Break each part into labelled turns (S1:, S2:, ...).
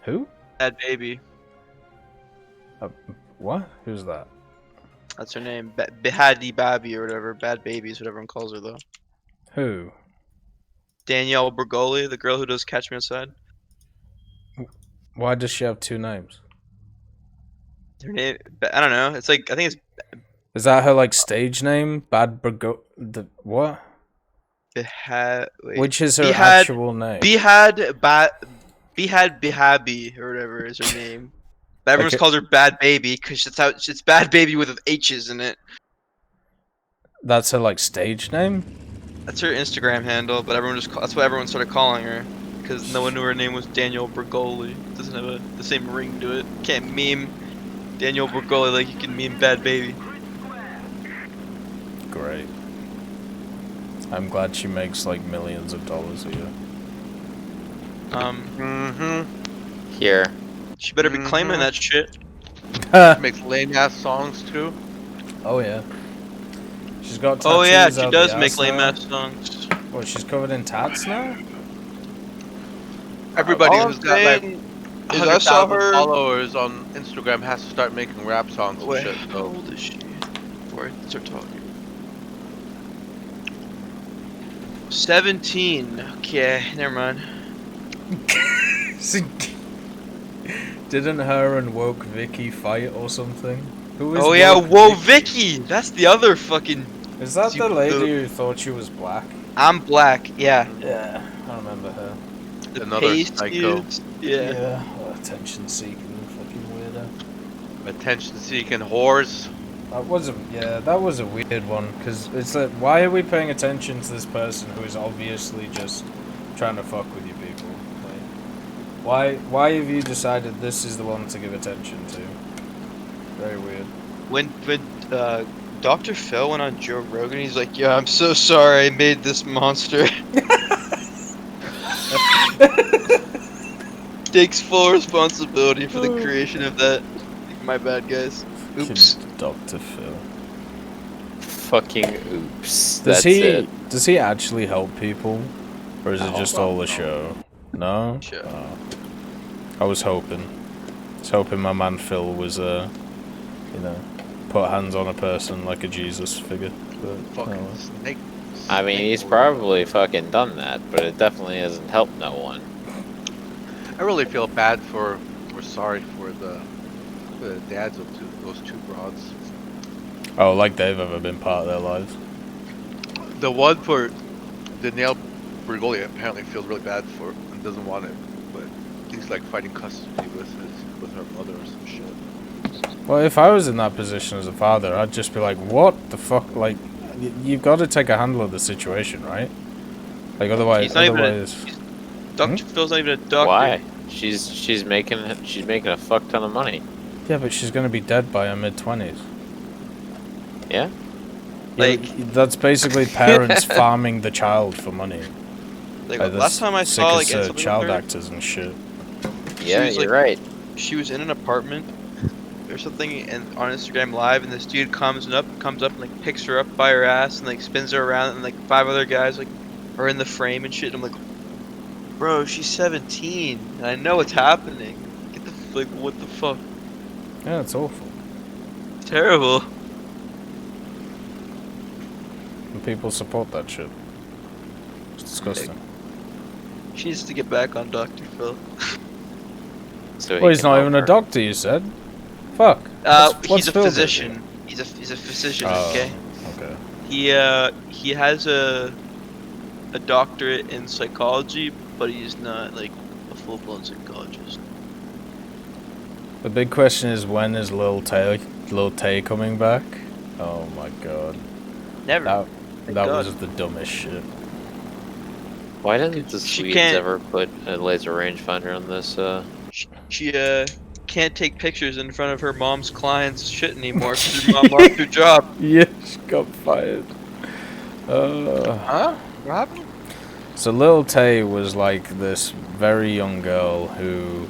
S1: Who?
S2: Bad Baby.
S1: What? Who's that?
S2: That's her name. Behadi Babi or whatever. Bad Baby is what everyone calls her though.
S1: Who?
S2: Danielle Bergoli, the girl who does Catch Me Outside.
S1: Why does she have two names?
S2: Her name, I don't know. It's like I think it's
S1: Is that her like stage name? Bad Burgo? The what? Which is her actual name?
S2: Behad Behabi or whatever is her name. But everyone's
S1: Okay.
S2: called her Bad Baby because it's Bad Baby with H's in it.
S1: That's her like stage name?
S2: That's her Instagram handle, but that's what everyone started calling her because no one knew her name was Danielle Bergoli. It doesn't have the same ring to it. Can't meme Danielle Bergoli like you can meme Bad Baby.
S1: Great. I'm glad she makes like millions of dollars a year.
S3: Here.
S2: She better be claiming that shit.
S4: She makes lame ass songs too.
S1: Oh yeah. She's got tattoos.
S2: Oh yeah, she
S1: out
S2: does
S1: the
S2: make
S1: ass
S2: lame
S1: now.
S2: ass songs.
S1: What, she's covered in tats now?
S4: Everybody
S2: All
S4: who's
S2: I'm
S4: got like
S2: saying is I saw
S4: 100,000
S2: her.
S4: followers on Instagram has to start making rap songs and
S2: Wait,
S4: shit.
S2: how old is she? Before I start talking. 17. Okay, never mind.
S1: Didn't her and Woke Vicky fight or something? Who is
S2: Oh yeah,
S1: Woke
S2: whoa, Vicky! That's the other fucking.
S1: Is that the lady who thought she was black?
S2: I'm black. Yeah.
S1: Yeah, I remember her.
S2: The
S4: Another
S2: paste
S4: psycho.
S2: dudes, Yeah.
S1: Oh, attention-seeking fucking weirdo.
S4: Attention-seeking whores.
S1: That was a weird one, because it's like, why are we paying attention to this person who is obviously just trying to fuck with you people? Like, why have you decided this is the one to give attention to? Very weird.
S2: When Dr. Phil went on Joe Rogan, he's like, "Yeah, I'm so sorry I made this monster." Takes full responsibility for the creation of that. My bad, guys. Oops.
S1: Dr. Phil.
S3: Fucking oops.
S1: Does
S3: That's it.
S1: Does he actually help people? Or is it just all a show? No?
S2: Show.
S1: Oh. I was hoping. My man Phil was, put hands on a person like a Jesus figure. But,
S4: Fucking snake.
S3: I mean, he's probably fucking done that, but it definitely hasn't helped no one.
S4: I really feel bad or sorry for the dads of those two broads.
S1: Oh, like they've ever been part of their lives.
S4: The one for Danielle Bergoli apparently feels really bad for and doesn't want it, but he's like fighting custody with her mother or some shit.
S1: Well, if I was in that position as a father, I'd just be like, what the fuck? Like, you've got to take a handle of the situation, right? Like, otherwise...
S2: Dr. Phil's not even a doctor.
S3: Why? She's making a fuck ton of money.
S1: Yeah, but she's gonna be dead by her mid-20s.
S3: Yeah?
S2: Like...
S1: that's basically parents farming the child for money.
S2: Like, last time I saw, like,
S1: child actors and shit.
S3: Yeah, you're right.
S2: She was in an apartment or something and on Instagram Live, and this dude comes up and like picks her up by her ass and like spins her around, and like 5 other guys like are in the frame and shit. And I'm like, bro, she's 17 and I know what's happening. What the fuck?
S1: Yeah, it's awful.
S2: It's terrible.
S1: And people support that shit. It's disgusting.
S2: She needs to get back on Dr. Phil.
S1: Well, he's not even a doctor, you said. Fuck.
S2: He's a physician. He's a physician.
S1: Oh,
S2: okay.
S1: Okay.
S2: He has a doctorate in psychology, but he's not like a full-blown psychologist.
S1: The big question is, when is Lil Tay coming back? Oh my god.
S2: Never.
S1: That was the dumbest shit.
S3: Why didn't the Swedes ever put a laser rangefinder on this?
S2: She can't take pictures in front of her mom's clients' shit anymore because her mom lost her job.
S1: Yeah, she got fired.
S4: Huh? What happened?
S1: So Lil Tay was like this very young girl who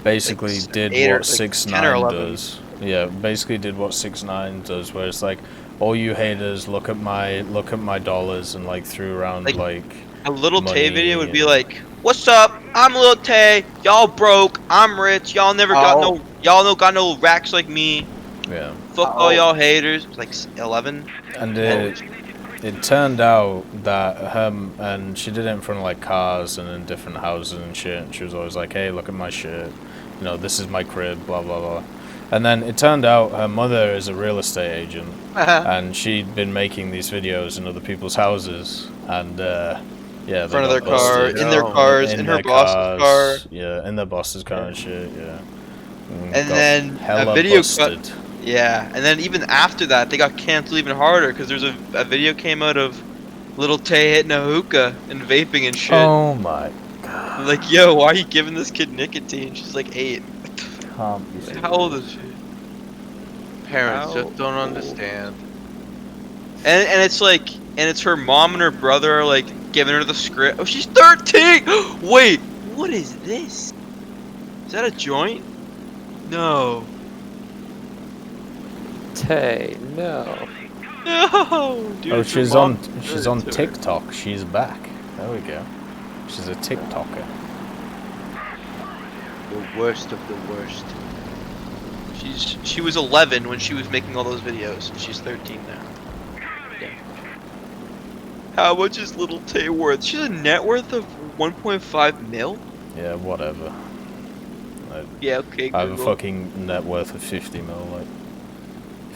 S1: basically did what 6ix9ine does. Yeah, basically did what 6ix9ine does, where it's like, all you haters, look at my dollars, and like threw around like
S2: a Lil Tay video would be like, What's up? I'm Lil Tay. Y'all broke. I'm rich. Y'all never got no. Y'all no got no racks like me.
S1: Yeah.
S2: Fuck all y'all haters. It was like 11.
S1: And it turned out that and she did it in front of like cars and in different houses and shit. And she was always like, "Hey, look at my shit. You know, this is my crib." Blah blah blah. And then it turned out her mother is a real estate agent, and she'd been making these videos in other people's houses, and yeah,
S2: In front of their car, in their cars, in her boss's car.
S1: Yeah, in their boss's car and shit. Yeah.
S2: And then a video cut. Yeah, and then even after that, they got canceled even harder because there's a video came out of Lil Tay hitting a hookah and vaping and shit.
S1: Oh my god.
S2: Like, yo, why are you giving this kid nicotine? She's like 8. How old is she?
S4: Parents just don't understand.
S2: And it's like, and it's her mom and her brother are like giving her the script. Oh, she's 13! Wait, what is this? Is that a joint? No.
S3: Tay, no.
S2: No! Dude,
S1: Oh,
S2: it's her
S1: she's
S2: mom.
S1: on TikTok. She's back. There we go. She's a TikToker.
S4: The worst of the worst.
S2: She was 11 when she was making all those videos. And she's 13 now. Yeah. How much is Lil Tay worth? She's a net worth of 1.5 mil?
S1: Yeah, whatever.
S2: Yeah, okay,
S1: I have a
S2: Google.
S1: fucking net worth of 50 mil, like.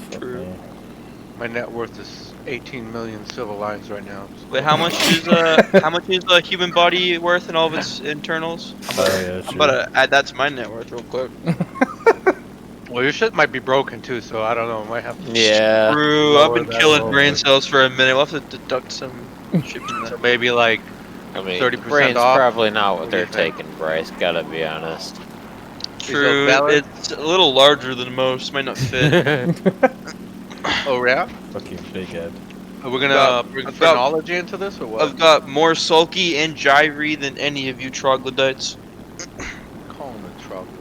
S1: fuck
S2: True.
S1: me.
S4: My net worth is 18 million silver lines right now.
S2: Wait, how much is a human body worth in all of its internals? I'm about to add that to my net worth real quick.
S4: Well, your shit might be broken too, so I don't know. I might have to.
S3: Yeah.
S2: True, I've
S4: lower
S2: been
S4: that
S2: killing
S4: lower.
S2: brain cells for a minute. We'll have to deduct some shit from
S4: So
S2: that.
S4: maybe like
S3: I mean,
S4: 30%
S3: brain's
S4: off.
S3: probably not what
S4: What do
S3: they're
S4: you think?
S3: taking, Bryce. Gotta be honest.
S2: True,
S4: valid?
S2: it's a little larger than most. Might not fit.
S4: Oh yeah.
S1: Fucking big head.
S4: Are we gonna bring
S2: I've got-
S4: phrenology into this or what?
S2: I've got more sulky and gyri than any of you troglodytes.
S4: Call him a troglodyte.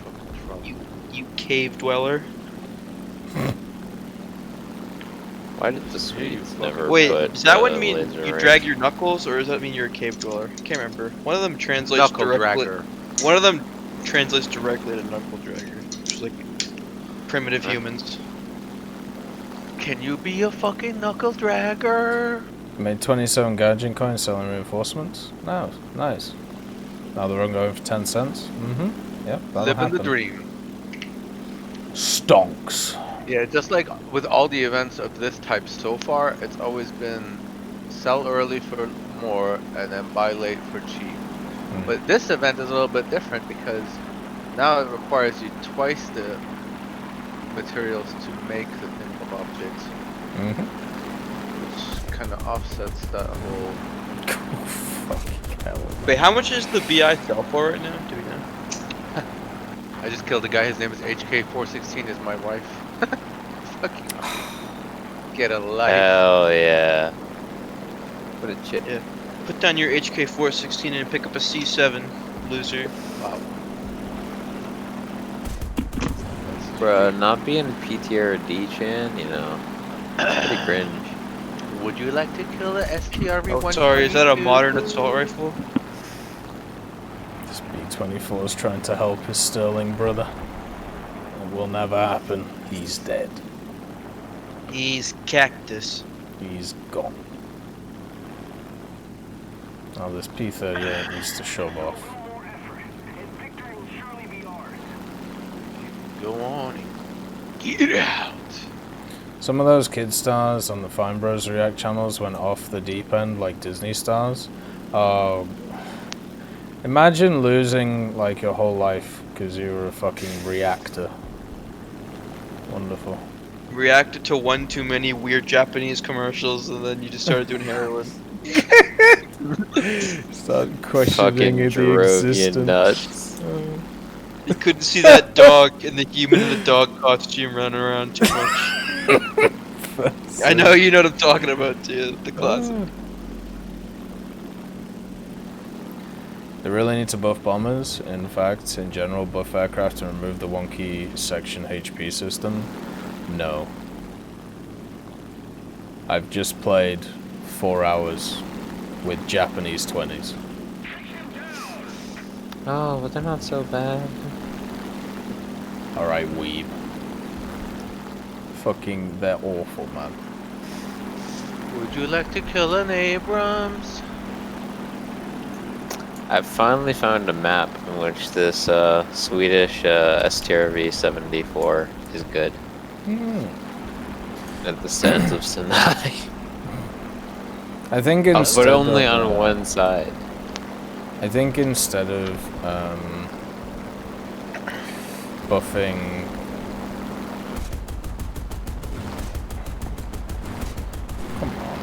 S4: Fucking troglodyte.
S2: You cave dweller.
S3: Why did the Swedes never
S2: Wait,
S3: put
S2: does that one mean
S3: laser
S2: you
S3: range?
S2: drag your knuckles, or does that mean you're a cave dweller? I can't remember. One of them translates
S4: Knuckle
S2: directly.
S4: dragger.
S2: One of them translates directly to knuckle dragger, which is like primitive
S3: Huh?
S2: humans.
S4: Can you be a fucking knuckle dragger?
S1: Made 27 Gaijin coins selling reinforcements. No, nice. Now they're going for 10 cents. Mm-hmm. Yep, that'll
S4: Living
S1: happen.
S4: the dream.
S1: Stonks.
S4: Yeah, just like with all the events of this type so far, it's always been sell early for more and then buy late for cheap. But this event is a little bit different because now it requires you twice the materials to make the pinball objects,
S1: Mm-hmm.
S4: which kind of offsets that whole.
S1: Fucking hell.
S2: Wait, how much is the BI sell for right now? Do we know?
S4: I just killed a guy. His name is HK416. Is my wife. Fucking get a life.
S3: Hell yeah. What a chit.
S2: Yeah. Put down your HK416 and pick up a C7, loser.
S4: Wow.
S3: Bruh, not being PT or a D-Chan, you know, pretty cringe.
S4: Would you like to kill the STRV-122?
S2: Oh, sorry, is that a modern assault rifle?
S1: This B-24 is trying to help his Sterling brother. It will never happen. He's dead.
S2: He's cactus.
S1: He's gone. Now this P-38 needs to shove off.
S4: Go on and get it out.
S1: Some of those kid stars on the Fine Bros React channels went off the deep end like Disney stars. Imagine losing like your whole life because you were a fucking reactor. Wonderful.
S2: Reacted to one too many weird Japanese commercials, and then you just started doing heroin.
S1: Start questioning
S3: Fucking
S1: the
S3: drove you
S1: existence.
S3: nuts.
S2: You couldn't see that dog and the human in the dog costume running around too much. I know you know what I'm talking about too. The classic.
S1: They really need to buff bombers. In fact, in general, buff aircraft and remove the wonky section HP system. No. I've just played 4 hours with Japanese 20s.
S3: Oh, but they're not so bad.
S1: Alright, weeb. Fucking, they're awful, man.
S4: Would you like to kill an Abrams?
S3: I've finally found a map in which this Swedish STRV-74 is good. At the sands of Sinai.
S1: I think
S3: But
S1: instead
S3: only
S1: of,
S3: on one side.
S1: I think instead of buffing. Come on.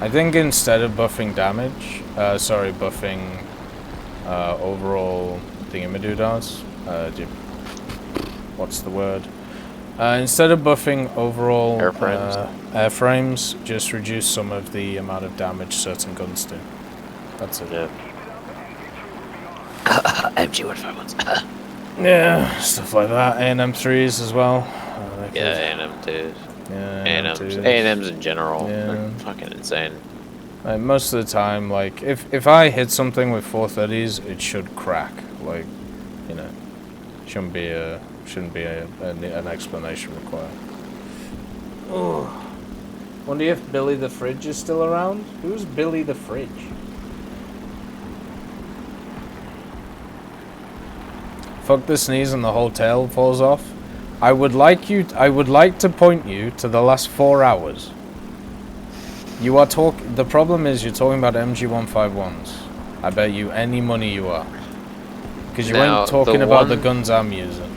S1: I think instead of buffing damage, buffing overall thingamadoodahs, what's the word? Instead of buffing overall airframes, just reduce some of the amount of damage certain guns do. That's it.
S3: Yeah. MG-151s.
S1: Yeah, stuff like that. A&M3s as well.
S3: Yeah, A&M2s.
S1: Yeah,
S3: A&Ms in general.
S1: Yeah.
S3: They're fucking insane.
S1: Like, most of the time, like, if I hit something with 430s, it should crack. Like, you know, shouldn't be an explanation required. Oh, wonder if Billy the Fridge is still around. Who's Billy the Fridge? Fuck the sneeze and the whole tail falls off. I would like to point you to the last 4 hours. You are the problem is you're talking about MG151s. I bet you any money you are. Because you ain't talking about the guns I'm using.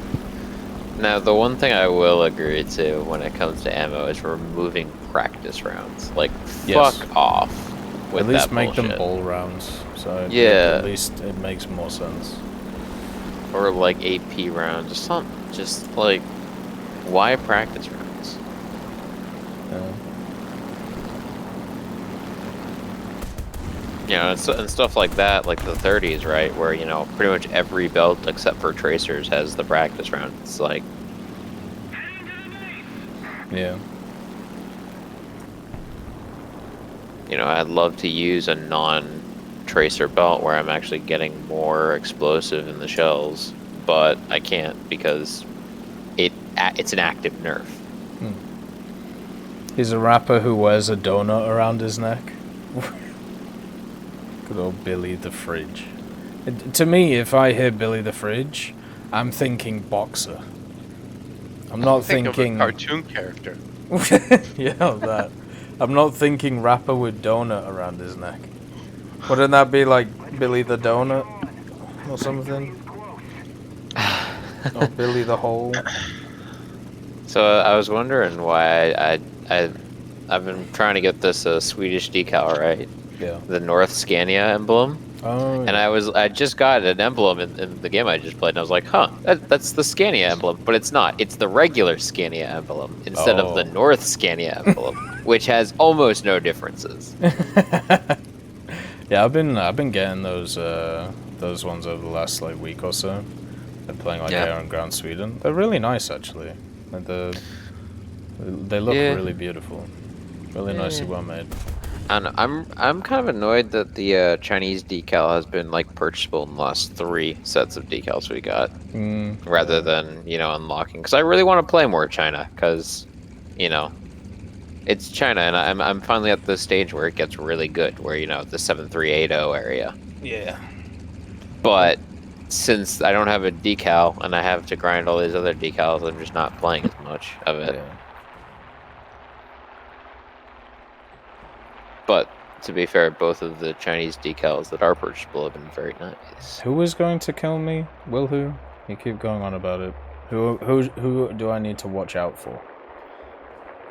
S3: Now, the one thing I will agree to when it comes to ammo is removing practice rounds. Like,
S1: Yes.
S3: fuck off with
S1: At least
S3: that
S1: make them
S3: bullshit.
S1: ball rounds. So
S3: Yeah.
S1: at least it makes more sense.
S3: Or like AP rounds or something. Just like, why practice rounds?
S1: Yeah.
S3: You know, and stuff like that, like the 30s, right? Where, you know, pretty much every belt except for tracers has the practice round. It's like,
S1: Yeah.
S3: you know, I'd love to use a non-tracer belt where I'm actually getting more explosive in the shells, but I can't because it's an active nerf.
S1: He's a rapper who wears a donut around his neck. Good old Billy the Fridge. To me, if I hear Billy the Fridge, I'm thinking boxer. I'm not
S4: Think
S1: thinking
S4: of a cartoon character.
S1: yeah, that. I'm not thinking rapper with donut around his neck. Wouldn't that be like Billy the Donut or something? Or Billy the Hole?
S3: So I was wondering why I've been trying to get this Swedish decal, right?
S1: Yeah.
S3: The North Scania emblem.
S1: Oh.
S3: And I just got an emblem in the game I just played, and I was like, huh, that's the Scania emblem, but it's not. It's the regular Scania emblem instead of the North Scania emblem, which has almost no differences.
S1: Yeah, I've been getting those ones over the last like week or so. Been playing like Air and Ground Sweden. They're really nice actually. Like they look really beautiful. Really nicely well made.
S3: And I'm kind of annoyed that the Chinese decal has been like purchasable in the last 3 sets of decals we got, rather than, you know, unlocking. Because I really want to play more China, because, you know, it's China, and I'm finally at the stage where it gets really good, where, you know, the 7380 area.
S1: Yeah.
S3: But since I don't have a decal and I have to grind all these other decals, I'm just not playing as much of it.
S1: Yeah.
S3: But to be fair, both of the Chinese decals that are purchasable have been very nice.
S1: Who is going to kill me? Will who? You keep going on about it. Who do I need to watch out for?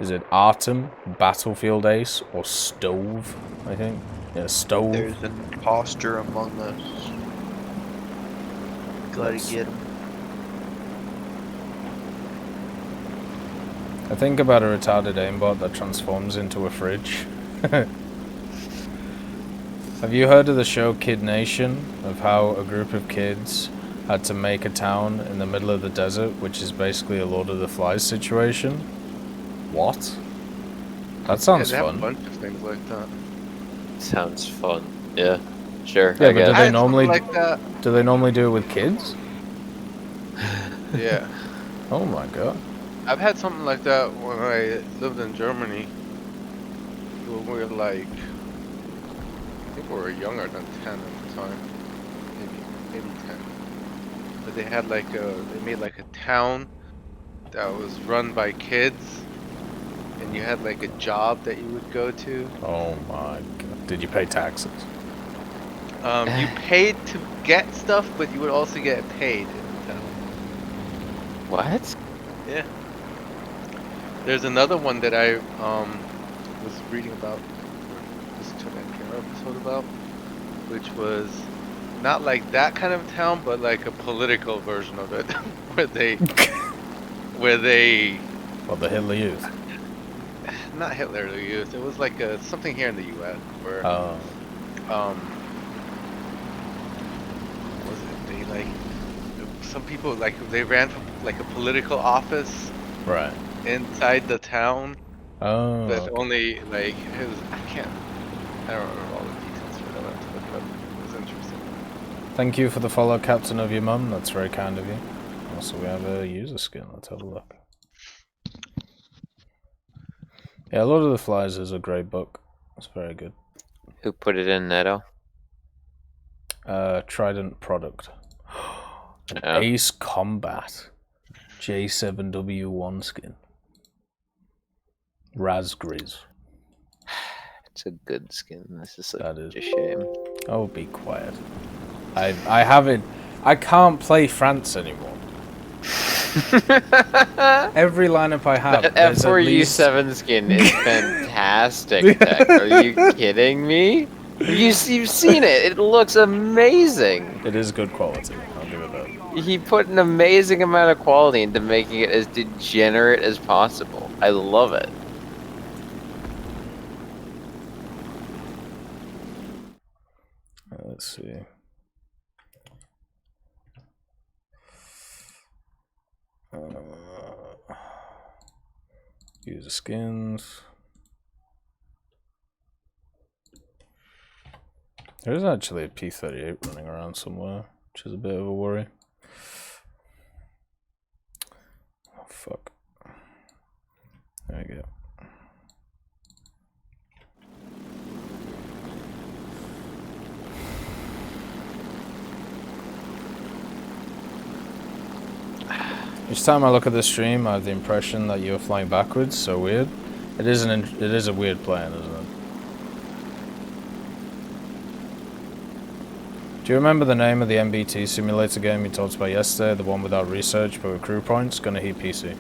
S1: Is it Artem, Battlefield Ace, or Stove? I think. Yeah, Stove.
S2: There's an imposter among us. Gotta get him.
S1: I think about a retarded aimbot that transforms into a fridge. Have you heard of the show Kid Nation? Of how a group of kids had to make a town in the middle of the desert, which is basically a Lord of the Flies situation? What? That sounds
S4: They have
S1: fun.
S4: a bunch of things like that.
S3: Sounds fun. Yeah. Sure,
S1: Yeah,
S3: I
S1: but do
S3: guess.
S4: I
S1: they
S4: had something
S1: normally
S4: like that.
S1: do they normally do it with kids?
S4: Yeah,
S1: Oh my god.
S4: I've had something like that when I lived in Germany. When we were like, I think we were younger than 10 at the time, maybe 10. But they had like they made like a town that was run by kids, and you had like a job that you would go to.
S1: Oh my god. Did you pay taxes?
S4: You paid to get stuff, but you would also get paid in the town.
S3: What?
S4: Yeah. There's another one that I was reading about, or listened to an NPR episode about, which was not like that kind of town, but like a political version of it, where they,
S1: Well, the Hitler Youth.
S4: not Hitler the Youth. It was like something here in the U.S. where
S1: Oh.
S4: what was it? They like some people like they ran for like a political office
S1: Right.
S4: inside the town,
S1: Oh.
S4: but
S1: Okay.
S4: only like it was I don't remember all the details for that. I have to look it up. It was interesting.
S1: Thank you for the follow, Captain of your mum. That's very kind of you. Also, we have a user skin. Let's have a look. Yeah, Lord of the Flies is a great book. It's very good.
S3: Who put it in, Neto?
S1: Trident product. An
S3: Oh.
S1: Ace Combat J7W1 skin. Razgriz.
S3: It's a good skin. This is
S1: That
S3: such
S1: is.
S3: a shame.
S1: Oh, be quiet. I haven't. I can't play France anymore. Every lineup I have.
S3: That
S1: there's at least...
S3: F4U7 skin is fantastic, Tech. Are you kidding me? You've seen it. It looks amazing.
S1: It is good quality. I'll give it that.
S3: He put an amazing amount of quality into making it as degenerate as possible. I love it.
S1: Let's see. User skins. There is actually a P38 running around somewhere, which is a bit of a worry. Oh, fuck. There we go. Each time I look at the stream, I have the impression that you're flying backwards. So weird. It is a weird plan, isn't it? Do you remember the name of the MBT simulator game you talked about yesterday? The one without research but with crew points? Gonna heat PC.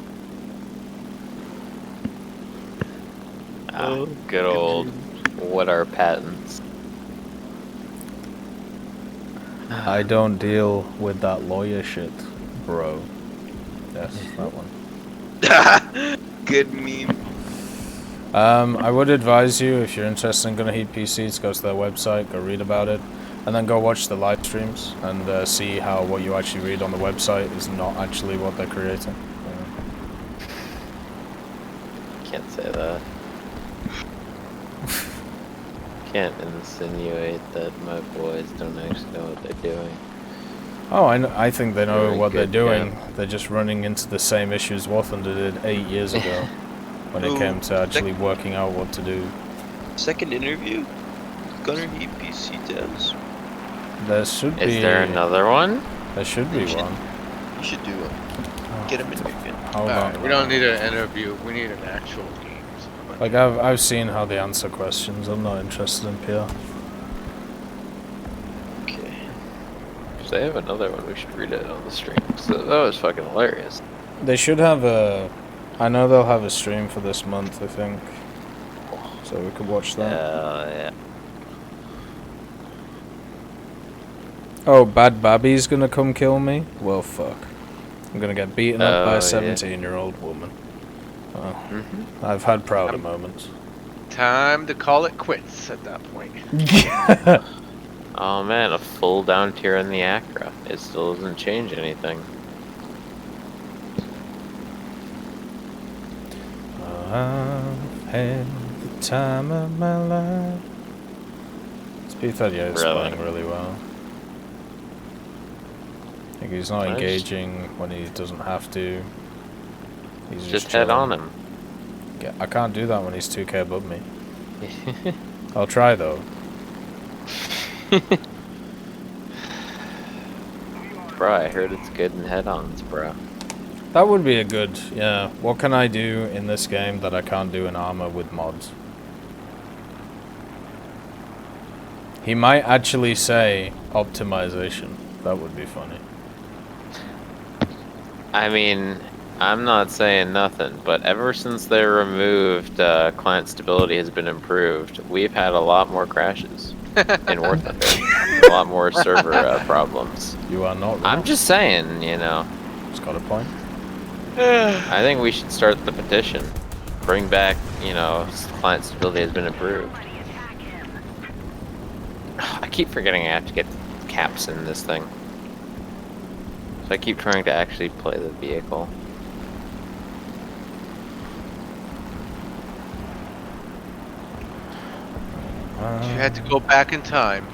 S3: Ah, good old. What are patents?
S1: I don't deal with that lawyer shit, bro. Yes, that one.
S2: Good meme.
S1: I would advise you, if you're interested in Gonna Heat PCs, go to their website, go read about it, and then go watch the live streams and see how what you actually read on the website is not actually what they're creating.
S3: Can't say that. Can't insinuate that my boys don't actually know what they're doing.
S1: Oh, I think they know
S3: Very
S1: what they're
S3: good,
S1: doing.
S3: yeah.
S1: They're just running into the same issues Wathander did 8 years ago when it came to actually working out what to do.
S2: Second interview? Gunner Heat PC devs?
S1: There should be...
S3: Is there another one?
S1: There should be
S2: should-
S1: one.
S2: You should do one. Get him in your fin.
S1: Hold on.
S4: We don't need an interview. We need an actual game.
S1: Like, I've seen how they answer questions. I'm not interested in PR.
S3: Okay. If they have another one, we should read it on the stream. So that was fucking hilarious.
S1: They should have a... I know they'll have a stream for this month, I think. So we could watch that.
S3: Yeah.
S1: Oh, Bad Babby's gonna come kill me? Well, fuck. I'm gonna get beaten up by
S3: Oh,
S1: a
S3: yeah.
S1: 17-year-old woman. Oh,
S3: Mm-hmm.
S1: I've had prouder moments.
S4: Time to call it quits at that point.
S3: Oh man, a full down tier in the Acra. It still doesn't change anything.
S1: I've had the time of my life. It's P38 is
S3: Really?
S1: playing really well. Like he's not
S3: Nice.
S1: engaging when he doesn't have to. He's
S3: Just head
S1: chilling.
S3: on him.
S1: Yeah, I can't do that when he's 2k above me. I'll try though.
S3: Bro, I heard it's good in head-ons, bro.
S1: That would be a good, yeah. What can I do in this game that I can't do in Armor with mods? He might actually say optimization. That would be funny.
S3: I mean, I'm not saying nothing, but ever since they removed client stability has been improved, we've had a lot more crashes in War Thunder. A lot more server problems.
S1: You are not wrong.
S3: I'm just saying, you know.
S1: It's got a point.
S3: I think we should start the petition. Bring back, you know, client stability has been improved. I keep forgetting I have to get caps in this thing. So I keep trying to actually play the vehicle.
S4: If you had to go back in time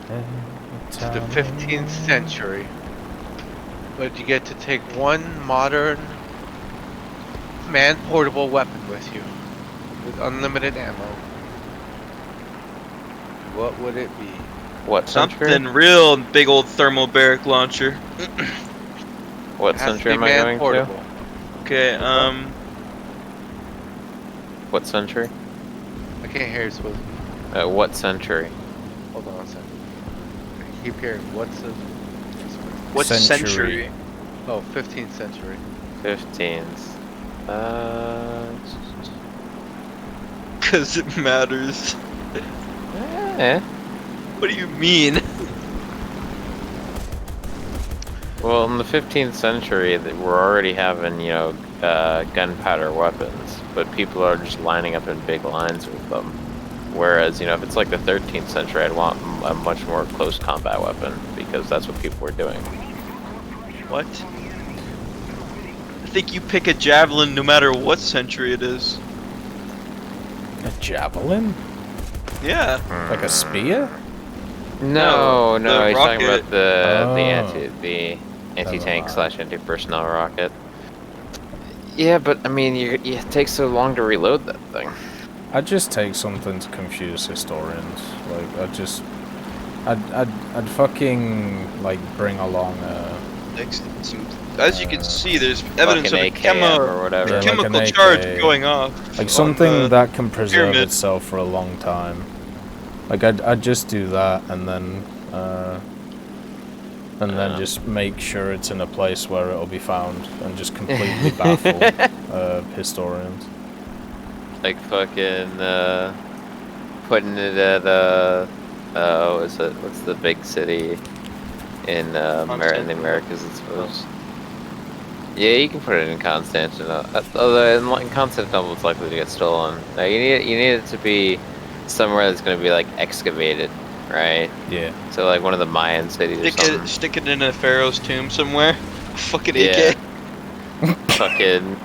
S4: to the 15th century, but you get to take one modern man-portable weapon with you, with unlimited ammo, what would it be?
S3: What century?
S2: Something real big old thermobaric launcher.
S3: What
S4: It has to
S3: century
S4: be
S3: am I going to?
S2: Okay,
S4: man-portable.
S3: What century?
S4: I can't hear you, supposed to be.
S3: What century?
S4: Hold on a second. I keep hearing, what's the...
S2: what century?
S4: Oh, 15th century.
S3: 15th.
S2: Because it matters.
S3: Eh.
S2: What do you mean?
S3: Well, in the 15th century, we're already having, you know, gunpowder weapons, but people are just lining up in big lines with them. Whereas, you know, if it's like the 13th century, I'd want a much more close combat weapon, because that's what people were doing.
S2: What? I think you pick a javelin no matter what century it is.
S1: A javelin?
S2: Yeah.
S1: Like a spear?
S3: No,
S2: the
S3: he's talking
S2: rocket.
S3: about the
S1: Oh.
S3: the anti-tank
S1: Never
S3: / anti-personnel rocket. Yeah, but I mean, it takes so long to reload that thing.
S1: I'd just take something to confuse historians. Like, I'd fucking, like, bring along
S2: As you can see, there's evidence of a
S3: AKM or whatever.
S1: Yeah, like
S2: chemical
S1: an
S2: charge
S1: AK.
S2: going off.
S1: like something
S2: on the
S1: that can preserve
S2: pyramid.
S1: itself for a long time. Like, I'd just do that and then just make sure it's in a place where it'll be found and just completely baffle historians.
S3: Like fucking putting it at what's the big city in the Americas, I suppose. Yeah, you can put it in Constantinople. Although in Constantinople, it's likely to get stolen. Now, you need it to be somewhere that's going to be like excavated, right?
S1: Yeah.
S3: So like one of the Mayan cities or something.
S2: Stick it in a pharaoh's tomb somewhere. Fucking
S3: Yeah.
S2: AK.
S3: Fucking.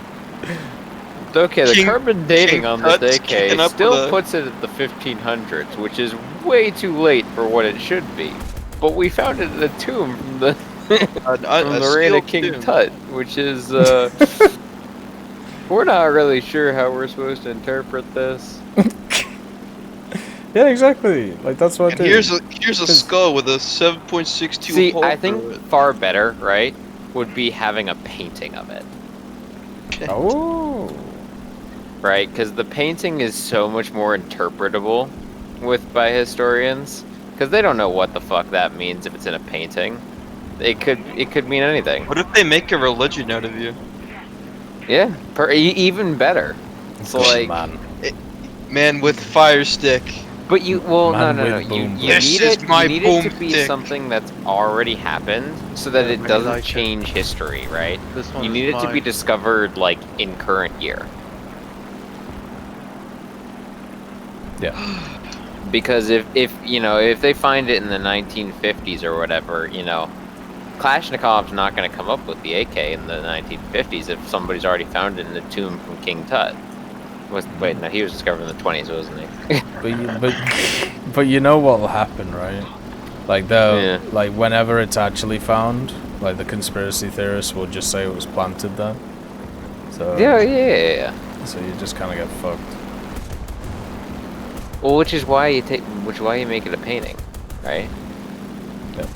S3: Okay, the
S2: King-
S3: carbon dating
S2: King
S3: on this
S2: Tut's
S3: AK
S2: kicking up
S3: still
S2: with a-
S3: puts it at the 1500s, which is way too late for what it should be. But we found it in a tomb from the from the reign of King Tut, which is we're not really sure how we're supposed to interpret this.
S1: Yeah, exactly. Like, that's what I
S2: And
S1: do.
S2: here's a skull with a 7.62
S3: See,
S2: hole
S3: I think
S2: through it.
S3: far better, right, would be having a painting of it.
S1: Oh.
S3: Right, because the painting is so much more interpretable by historians, because they don't know what the fuck that means if it's in a painting. It could mean anything.
S2: What if they make a religion out of you?
S3: Yeah, even better. So like,
S2: Man with fire stick.
S3: but no,
S1: Man with
S3: you
S1: boom
S3: need
S2: This
S3: it.
S2: is my
S3: You need it to
S2: boom
S3: be
S2: stick.
S3: something that's already happened, so that
S4: Yeah,
S3: it
S4: I
S3: doesn't
S4: like it.
S3: change history, right?
S4: This one
S3: You
S4: is
S3: need it to be
S4: mine.
S3: discovered like in current year.
S1: Yeah.
S3: Because if they find it in the 1950s or whatever, you know, Kalashnikov's not going to come up with the AK in the 1950s if somebody's already found it in the tomb from King Tut. Wait, no, he was discovered in the 20s, wasn't he?
S1: But you know what'll happen, right? Like
S3: Yeah.
S1: like whenever it's actually found, like the conspiracy theorists will just say it was planted there. So
S3: Yeah.
S1: So you just kind of get fucked.
S3: Well, which is why you make it a painting, right?
S1: Yeah.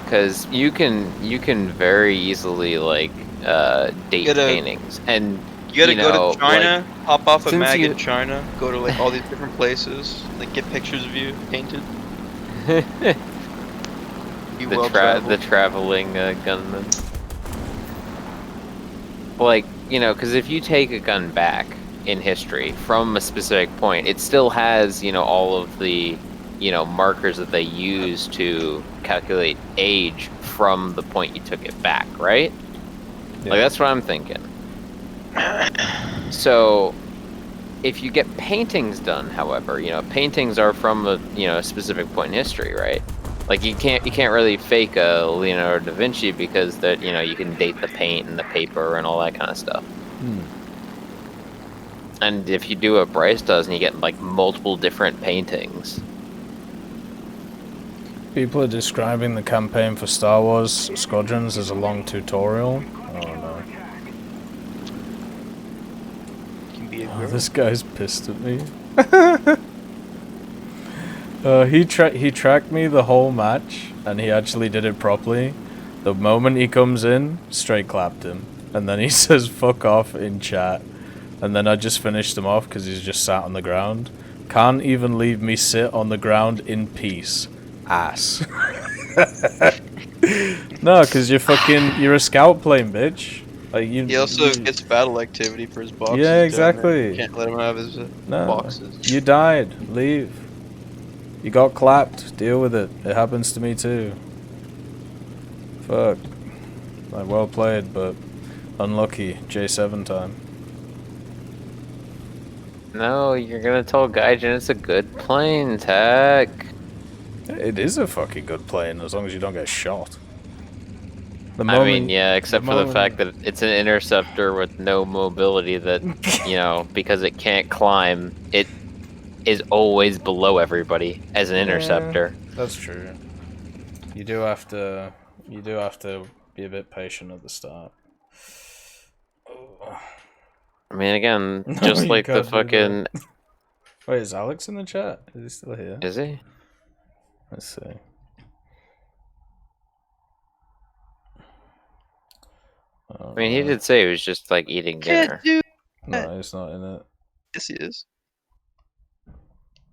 S3: Because you can very easily like date paintings, and
S2: you gotta go
S3: know,
S2: to China,
S3: like,
S2: hop off a
S3: since
S2: mag
S3: you-
S2: in China, go to like all these different places, like get pictures of you painted. You well traveled.
S3: the traveling gunman. Like, you know, because if you take a gun back in history from a specific point, it still has, you know, all of the, you know, markers that they use to calculate age from the point you took it back, right?
S1: Yeah.
S3: Like, that's what I'm thinking. So, if you get paintings done, however, you know, paintings are from a, you know, a specific point in history, right? Like, you can't really fake a Leonardo da Vinci because that, you know, you can date the paint and the paper and all that kind of stuff. And if you do what Bryce does and you get like multiple different paintings.
S1: People are describing the campaign for Star Wars Squadrons as a long tutorial. Oh no.
S2: Can be a
S1: Oh,
S2: girl.
S1: this guy's pissed at me. He tracked me the whole match, and he actually did it properly. The moment he comes in, straight clapped him, and then he says "fuck off" in chat, and then I just finished him off because he's just sat on the ground. Can't even leave me sit on the ground in peace, ass. No, because you're a scout plane, bitch. Like
S2: He also gets battle activity for his boxes.
S1: Yeah,
S2: down there.
S1: exactly.
S2: You can't let him have his boxes.
S1: You died. Leave. You got clapped. Deal with it. It happens to me too. Fuck. Like, well played, but unlucky. J7 time.
S3: No, you're gonna tell Gaijin it's a good plane, Tech.
S1: It is a fucking good plane as long as you don't get shot.
S3: I mean, yeah, except for the fact that it's an interceptor with no mobility that, you know, because it can't climb, it is always below everybody as an interceptor.
S1: That's true. You do have to be a bit patient at the start.
S3: I mean, again,
S1: No,
S3: just
S1: you
S3: like the
S1: can't do
S3: fucking...
S1: that. Wait, is Alex in the chat? Is he still here?
S3: Is he?
S1: Let's see.
S3: I mean, he did say he was just, like, eating dinner.
S2: Can't do.
S1: No, he's not in it.
S2: Yes, he is.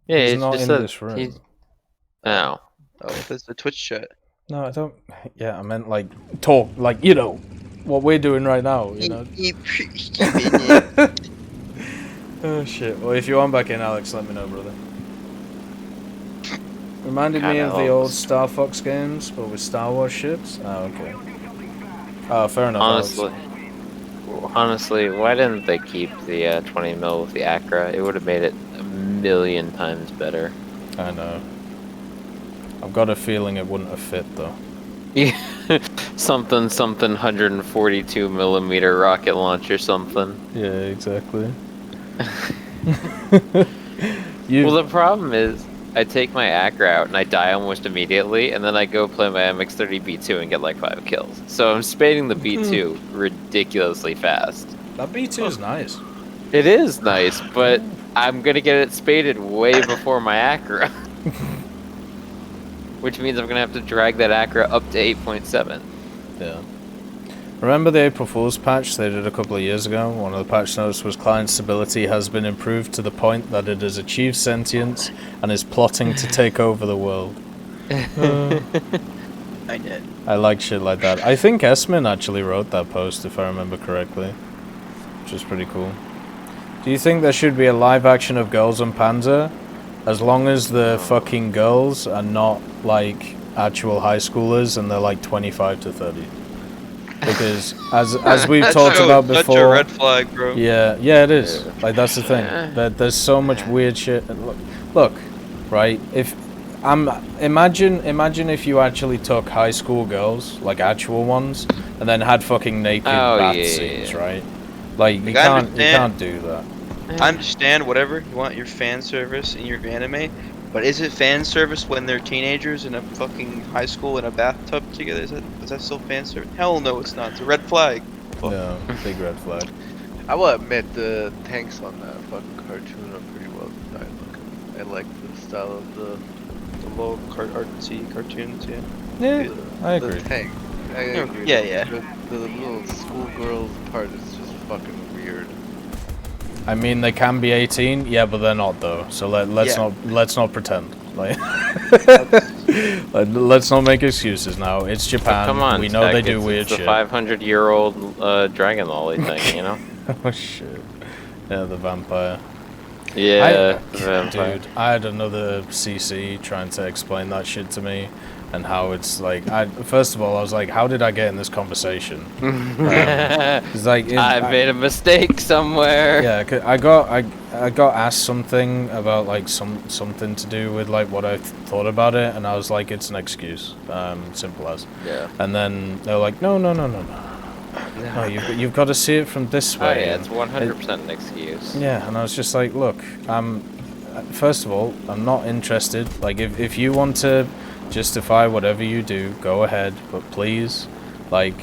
S3: Yeah,
S1: He's not in this room.
S3: No.
S2: Oh, that's the Twitch chat.
S1: No, I don't. Yeah, I meant like talk, like, you know, what we're doing right now. You know. Oh shit. Well, if you want back in, Alex, let me know, brother. Reminded me of the old Star Fox games, but with Star Wars ships. Oh, okay. Oh, fair enough.
S3: Honestly, why didn't they keep the 20 mil with the Acra? It would have made it a million times better.
S1: I know. I've got a feeling it wouldn't have fit though.
S3: Yeah, something 142 millimeter rocket launch or something.
S1: Yeah, exactly.
S3: Well, the problem is, I take my Acra out and I die almost immediately, and then I go play my MX-30B2 and get like 5 kills. So I'm spading the B2 ridiculously fast.
S1: That B2 is nice.
S3: It is nice, but I'm gonna get it spaded way before my Acra. Which means I'm gonna have to drag that Acra up to 8.7.
S1: Yeah. Remember the April Fool's patch they did a couple of years ago? One of the patch notes was client stability has been improved to the point that it has achieved sentience and is plotting to take over the world.
S2: I did.
S1: I like shit like that. I think Esmin actually wrote that post, if I remember correctly. Which is pretty cool. Do you think there should be a live action of Girls and Panzer? As long as the fucking girls are not like actual high schoolers and they're like 25 to 30. Because as we've talked about before,
S2: such a red flag, bro.
S1: Yeah, it is. Like, that's the thing. There's so much weird shit. And look, right? Imagine if you actually took high school girls, like actual ones, and then had fucking naked bath scenes, right? Like, you can't do that.
S2: I understand whatever you want your fan service in your anime, but is it fan service when they're teenagers in a fucking high school in a bathtub together? Is that still fan service? Hell no, it's not. It's a red flag. Fuck.
S1: No, big red flag.
S4: I will admit the tanks on that fucking cartoon are pretty well designed looking. I like the style of the
S2: Little artsy cartoons, yeah.
S1: Yeah, I
S4: the
S1: agree.
S4: tank. I agree.
S2: Yeah.
S4: The little schoolgirls part is just fucking weird.
S1: I mean, they can be 18, yeah, but they're not though. So let's
S2: Yeah.
S1: not pretend. Like, let's not make excuses now. It's Japan.
S3: Come on,
S1: we know they do weird
S3: it's the
S1: shit.
S3: 500-year-old dragon lolly thing, you know?
S1: Oh shit. Yeah, the vampire.
S3: Yeah, vampire.
S1: Dude, I had another CC trying to explain that shit to me, and how it's like. First of all, I was like, how did I get in this conversation? It's like
S3: I made a mistake somewhere.
S1: Yeah, I got asked something about like something to do with like what I thought about it, and I was like, it's an excuse, simple as.
S3: Yeah.
S1: And then they're like, no, you've got to see it from this
S3: Oh
S1: way.
S3: yeah, it's 100% an excuse.
S1: Yeah, and I was just like, look, first of all, I'm not interested. Like, if you want to justify whatever you do, go ahead, but please, like,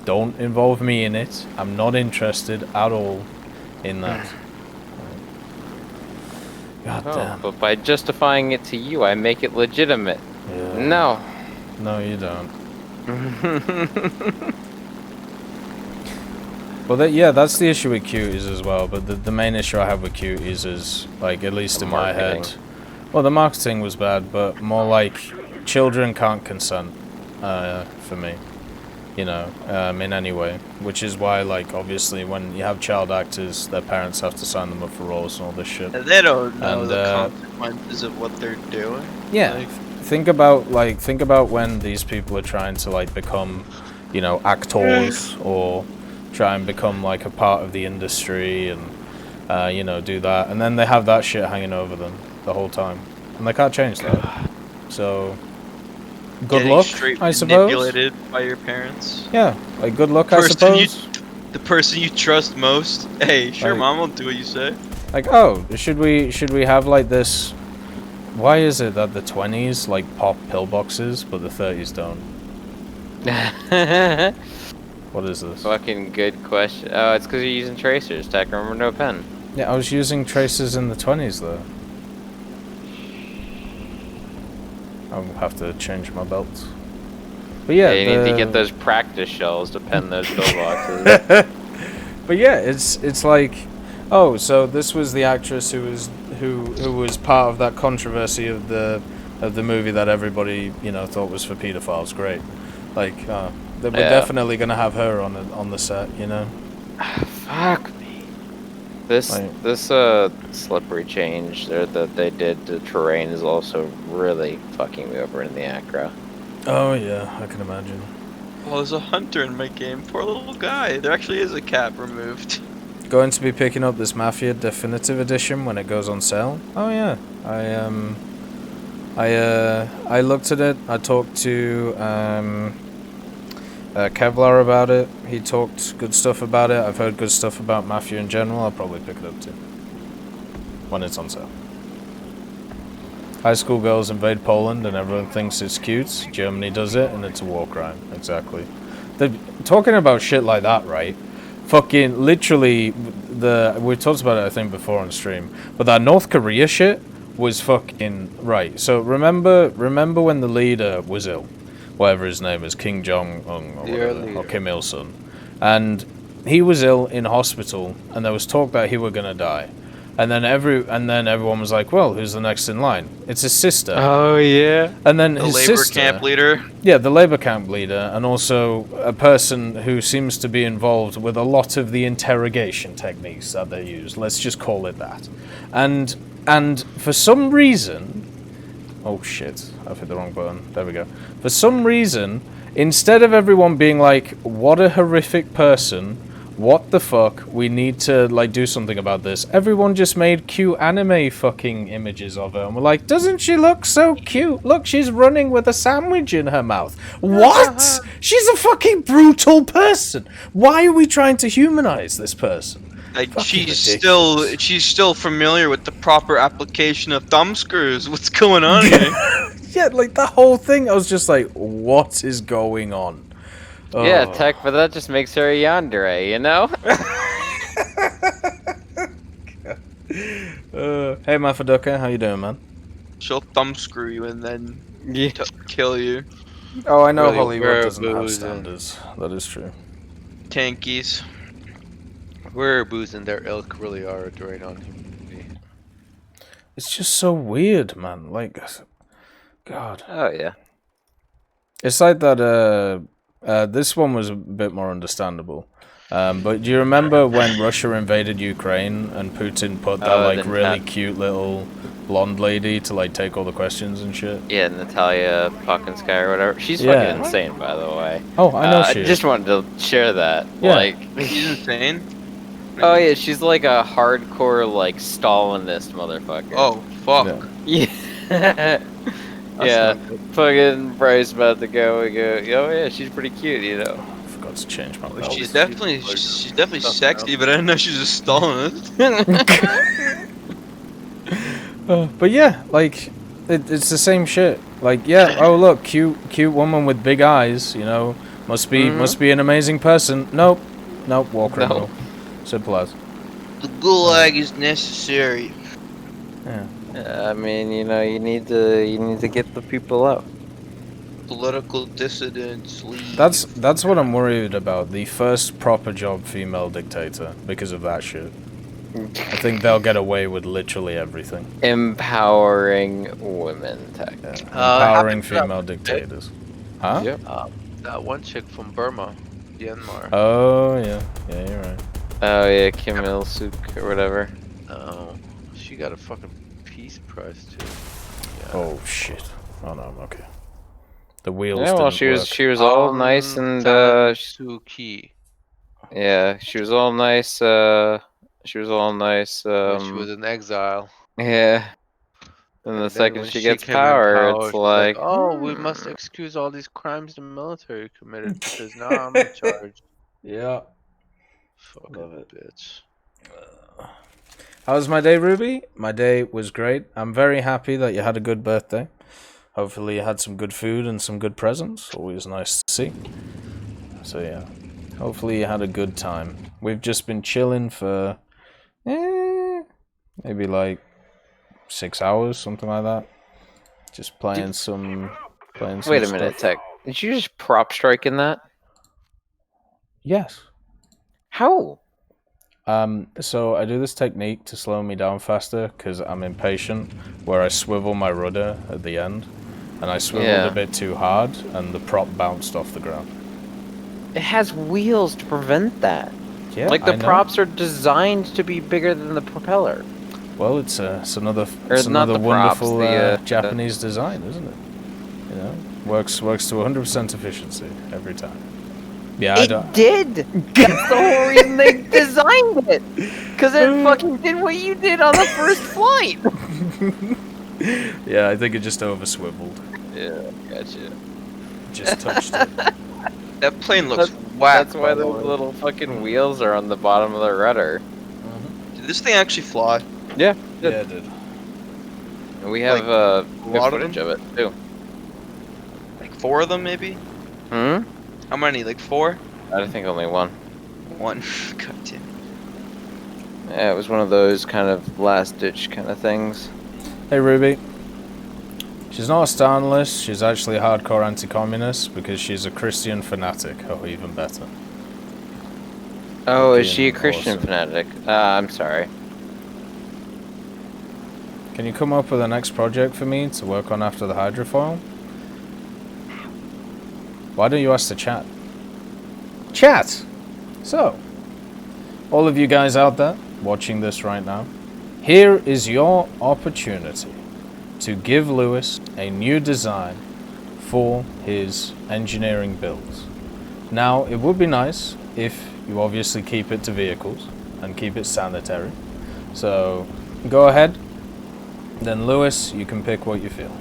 S1: don't involve me in it. I'm not interested at all in that. God damn.
S3: But by justifying it to you, I make it legitimate.
S1: Yeah.
S3: No.
S1: No, you don't. Well, yeah, that's the issue with cuties as well. But the main issue I have with cuties is, like, at least
S3: The
S1: in my head.
S3: marketing.
S1: Well, the marketing was bad, but more like children can't consent for me. You know, in any way. Which is why, like, obviously, when you have child actors, their parents have to sign them up for roles and all this shit.
S2: They don't know
S1: And,
S2: the consequences of what they're doing.
S1: Yeah.
S2: Like,
S1: Think about when these people are trying to like become, you know, actors or try and become like a part of the industry and you know, do that, and then they have that shit hanging over them the whole time, and they can't change that. So good
S2: getting
S1: luck,
S2: straight
S1: I suppose.
S2: manipulated by your parents.
S1: Yeah, like good luck, I
S2: Person you-
S1: suppose.
S2: The person you trust most. Hey, sure,
S1: Like-
S2: mom will do what you say.
S1: Like, oh, should we have like this? Why is it that the 20s like pop pillboxes, but the 30s don't? What is this?
S3: Fucking good question. Oh, it's because you're using tracers. Tech, remember, no pen.
S1: Yeah, I was using tracers in the 20s though. I'll have to change my belt. But yeah,
S3: You need to get those practice shells to pen those pillboxes.
S1: But yeah, it's like, oh, so this was the actress who was part of that controversy of the movie that everybody, you know, thought was for pedophiles. Great, like we're definitely gonna have her on the set, you know.
S3: Fuck me. This slippery change there that they did to terrain is also really fucking me over in the acro.
S1: Oh yeah, I can imagine.
S2: Well, there's a hunter in my game. Poor little guy. There actually is a cap removed.
S1: Going to be picking up this Mafia Definitive Edition when it goes on sale. Oh yeah, I looked at it. I talked to Kevlar about it. He talked good stuff about it. I've heard good stuff about Mafia in general. I'll probably pick it up too when it's on sale. High school girls invade Poland and everyone thinks it's cute. Germany does it and it's a war crime. Exactly. They're talking about shit like that, right? Fucking literally, we talked about it I think before on stream, but that North Korea shit was fucking right. So remember when the leader was ill, whatever his name is, Kim Jong-un or whatever, or Kim Il-sung, and he was ill in hospital, and there was talk that he were gonna die, and then everyone was like, well, who's the next in line? It's his sister.
S3: Oh yeah.
S1: And then
S2: The
S1: his
S2: labor
S1: sister,
S2: camp leader.
S1: yeah, the labor camp leader, and also a person who seems to be involved with a lot of the interrogation techniques that they use. Let's just call it that. And for some reason, oh shit, I've hit the wrong button. There we go. For some reason, instead of everyone being like, what a horrific person, what the fuck, we need to like do something about this, everyone just made cute anime fucking images of her and we're like, doesn't she look so cute? Look, she's running with a sandwich in her mouth. What? She's a fucking brutal person. Why are we trying to humanize this person?
S2: Like
S1: Fucking
S2: she's still familiar with the proper application of thumb screws. What's going on here?
S1: Yeah, like that whole thing, I was just like, what is going on?
S3: Yeah,
S1: Oh.
S3: tech, but that just makes her a yandere, you know?
S1: Hey, Mafaduka, how you doing, man?
S2: She'll thumb screw you and then
S3: Yeah.
S2: kill you.
S1: Oh, I know
S4: Really,
S1: Hollywood
S4: we're
S1: doesn't have
S4: boozing.
S1: standards. That is true.
S2: Tankies.
S4: Where booze and their ilk really are a drain on humanity.
S1: It's just so weird, man. Like, God.
S3: Oh, yeah.
S1: It's like that, this one was a bit more understandable. But do you remember when Russia invaded Ukraine and Putin put that, like, really cute little blonde lady to, like, take all the questions and shit?
S3: Yeah, Natalia Sky or whatever. She's
S1: Yeah.
S3: fucking insane, by the way.
S1: Oh, I know
S3: I
S1: she is.
S3: just wanted to share that.
S1: Yeah.
S3: Like,
S2: She's insane.
S3: oh yeah, she's like a hardcore like Stalinist motherfucker.
S2: Oh fuck.
S1: Yeah.
S3: Yeah. Yeah.
S2: not good.
S3: Fucking Bryce about to go. We go. Oh yeah, she's pretty cute, you know.
S1: I forgot to change my
S2: Well,
S1: belt.
S2: she's definitely sexy, but I didn't know she was a Stalinist.
S1: But yeah, like, it's the same shit. Like, yeah, oh look, cute woman with big eyes, you know, must be an amazing person. Nope, war criminal. Simple as.
S2: The gulag is necessary.
S1: Yeah.
S3: I mean, you know, you need to get the people out.
S2: Political dissidents leave.
S1: That's what I'm worried about. The first proper job female dictator because of that shit. I think they'll get away with literally everything.
S3: Empowering women, tech.
S1: Yeah. Empowering
S4: happened to that
S1: female dictators. Huh?
S3: Yep.
S4: That one chick from Burma, Myanmar.
S1: Oh yeah, you're right.
S3: Oh yeah, Kim Il Suk or whatever.
S4: Oh, she got a fucking Peace Prize too. Yeah.
S1: Oh shit. Oh no, I'm okay. The wheels.
S3: Yeah, well,
S1: didn't
S3: she was all nice and
S4: Suu Kyi.
S3: yeah, she was all nice. She was all nice.
S4: When she was in exile.
S3: Yeah. And the
S4: then
S3: second
S4: when
S3: she gets
S4: came in
S3: power,
S4: power,
S3: it's
S4: she's
S3: like,
S4: oh, we must excuse all these crimes the military committed because now I'm in charge.
S1: Yeah.
S4: Fucking
S1: Love it.
S4: bitch.
S1: How was my day, Ruby? My day was great. I'm very happy that you had a good birthday. Hopefully you had some good food and some good presents. Always nice to see. So yeah, hopefully you had a good time. We've just been chilling for maybe like 6 hours, something like that. Just playing some
S3: wait a minute,
S1: stuff.
S3: Tech. Did you just prop strike in that?
S1: Yes.
S3: How?
S1: So I do this technique to slow me down faster because I'm impatient, where I swivel my rudder at the end, and I swiveled a bit too hard, and the prop bounced off the ground.
S3: It has wheels to prevent that.
S1: Yeah,
S3: like the
S1: I know.
S3: props are designed to be bigger than the propeller.
S1: Well, it's another
S3: not the props,
S1: wonderful
S3: the,
S1: Japanese design, isn't it? You know, works to 100% efficiency every time. Yeah, I don't.
S3: It did. That's the whole reason they designed it. Because it fucking did what you did on the first flight.
S1: Yeah, I think it just over swiveled.
S3: Yeah, gotcha.
S1: Just touched it.
S2: That plane looks whack.
S3: That's why those little fucking wheels are on the bottom of the rudder.
S2: Did this thing actually fly?
S3: Yeah.
S1: Yeah, it did.
S3: And we have
S2: Like,
S3: good
S2: lot of
S3: footage of it too.
S2: Like 4 of them, maybe?
S3: Hmm?
S2: How many? Like 4?
S3: I think only one.
S2: 1. God damn.
S3: Yeah, it was one of those kind of last ditch kind of things.
S1: Hey, Ruby. She's not a Stalinist, she's actually a hardcore anti-communist because she's a Christian fanatic. Oh, even better.
S3: Oh, is she a
S1: Fucking
S3: Christian
S1: awesome.
S3: fanatic? I'm sorry.
S1: Can you come up with the next project for me to work on after the hydrofoil? Why don't you ask the chat? Chat! So, all of you guys out there watching this right now, here is your opportunity to give Lewis a new design for his engineering builds. Now, it would be nice if you obviously keep it to vehicles and keep it sanitary. So, go ahead. Then Lewis, you can pick what you feel.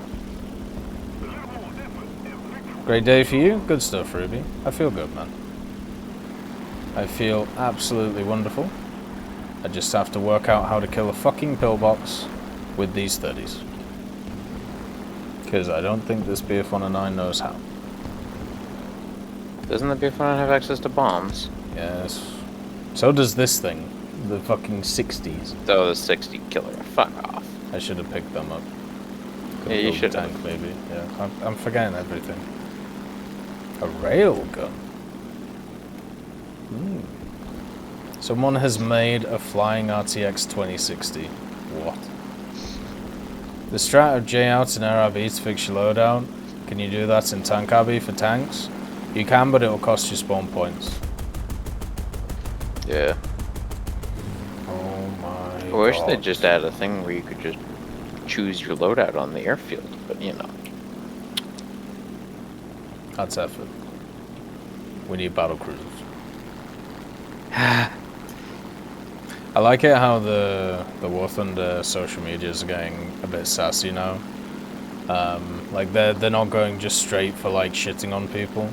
S1: Great day for you. Good stuff, Ruby. I feel good, man. I feel absolutely wonderful. I just have to work out how to kill a fucking pillbox with these 30s. Because I don't think this BF-109 knows how.
S3: Doesn't the BF-109 have access to bombs?
S1: Yes. So does this thing. The fucking 60s.
S3: So the 60 killer. Fuck off.
S1: I should have picked them up.
S3: Yeah, you should
S1: tank,
S3: have.
S1: maybe. Yeah, I'm forgetting everything. A railgun. Someone has made a flying RTX 2060. What? The strat of J out in RRB to fix your loadout. Can you do that in Tank RB for tanks? You can, but it'll cost you spawn points.
S3: Yeah.
S1: Oh my
S3: I wish
S1: god.
S3: they just add a thing where you could just choose your loadout on the airfield, but you know.
S1: That's effort. We need battle cruisers. I like it how the War Thunder social medias are getting a bit sassy now. Like they're not going just straight for like shitting on people.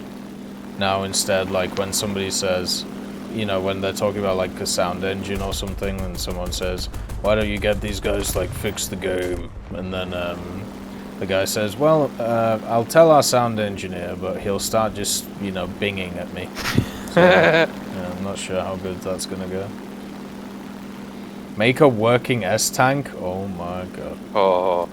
S1: Now instead, like when somebody says, you know, when they're talking about like a sound engine or something, and someone says, "Why don't you get these guys to like fix the game?" And then the guy says, "Well, I'll tell our sound engineer, but he'll start just, you know, binging at me." So, yeah, I'm not sure how good that's gonna go. Make a working S-tank? Oh my god.
S3: Oh.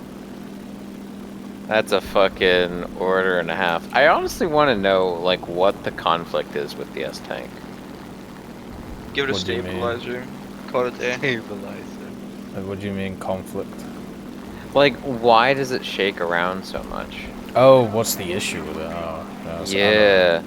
S3: That's a fucking order and a half. I honestly want to know, like, what the conflict is with the S-tank.
S2: Give it a
S1: What do you mean?
S2: stabilizer. Call it a day.
S4: Stabilizer.
S1: Like, what do you mean conflict?
S3: Like, why does it shake around so much?
S1: Oh, what's the issue with it? Oh, no, so
S3: Yeah.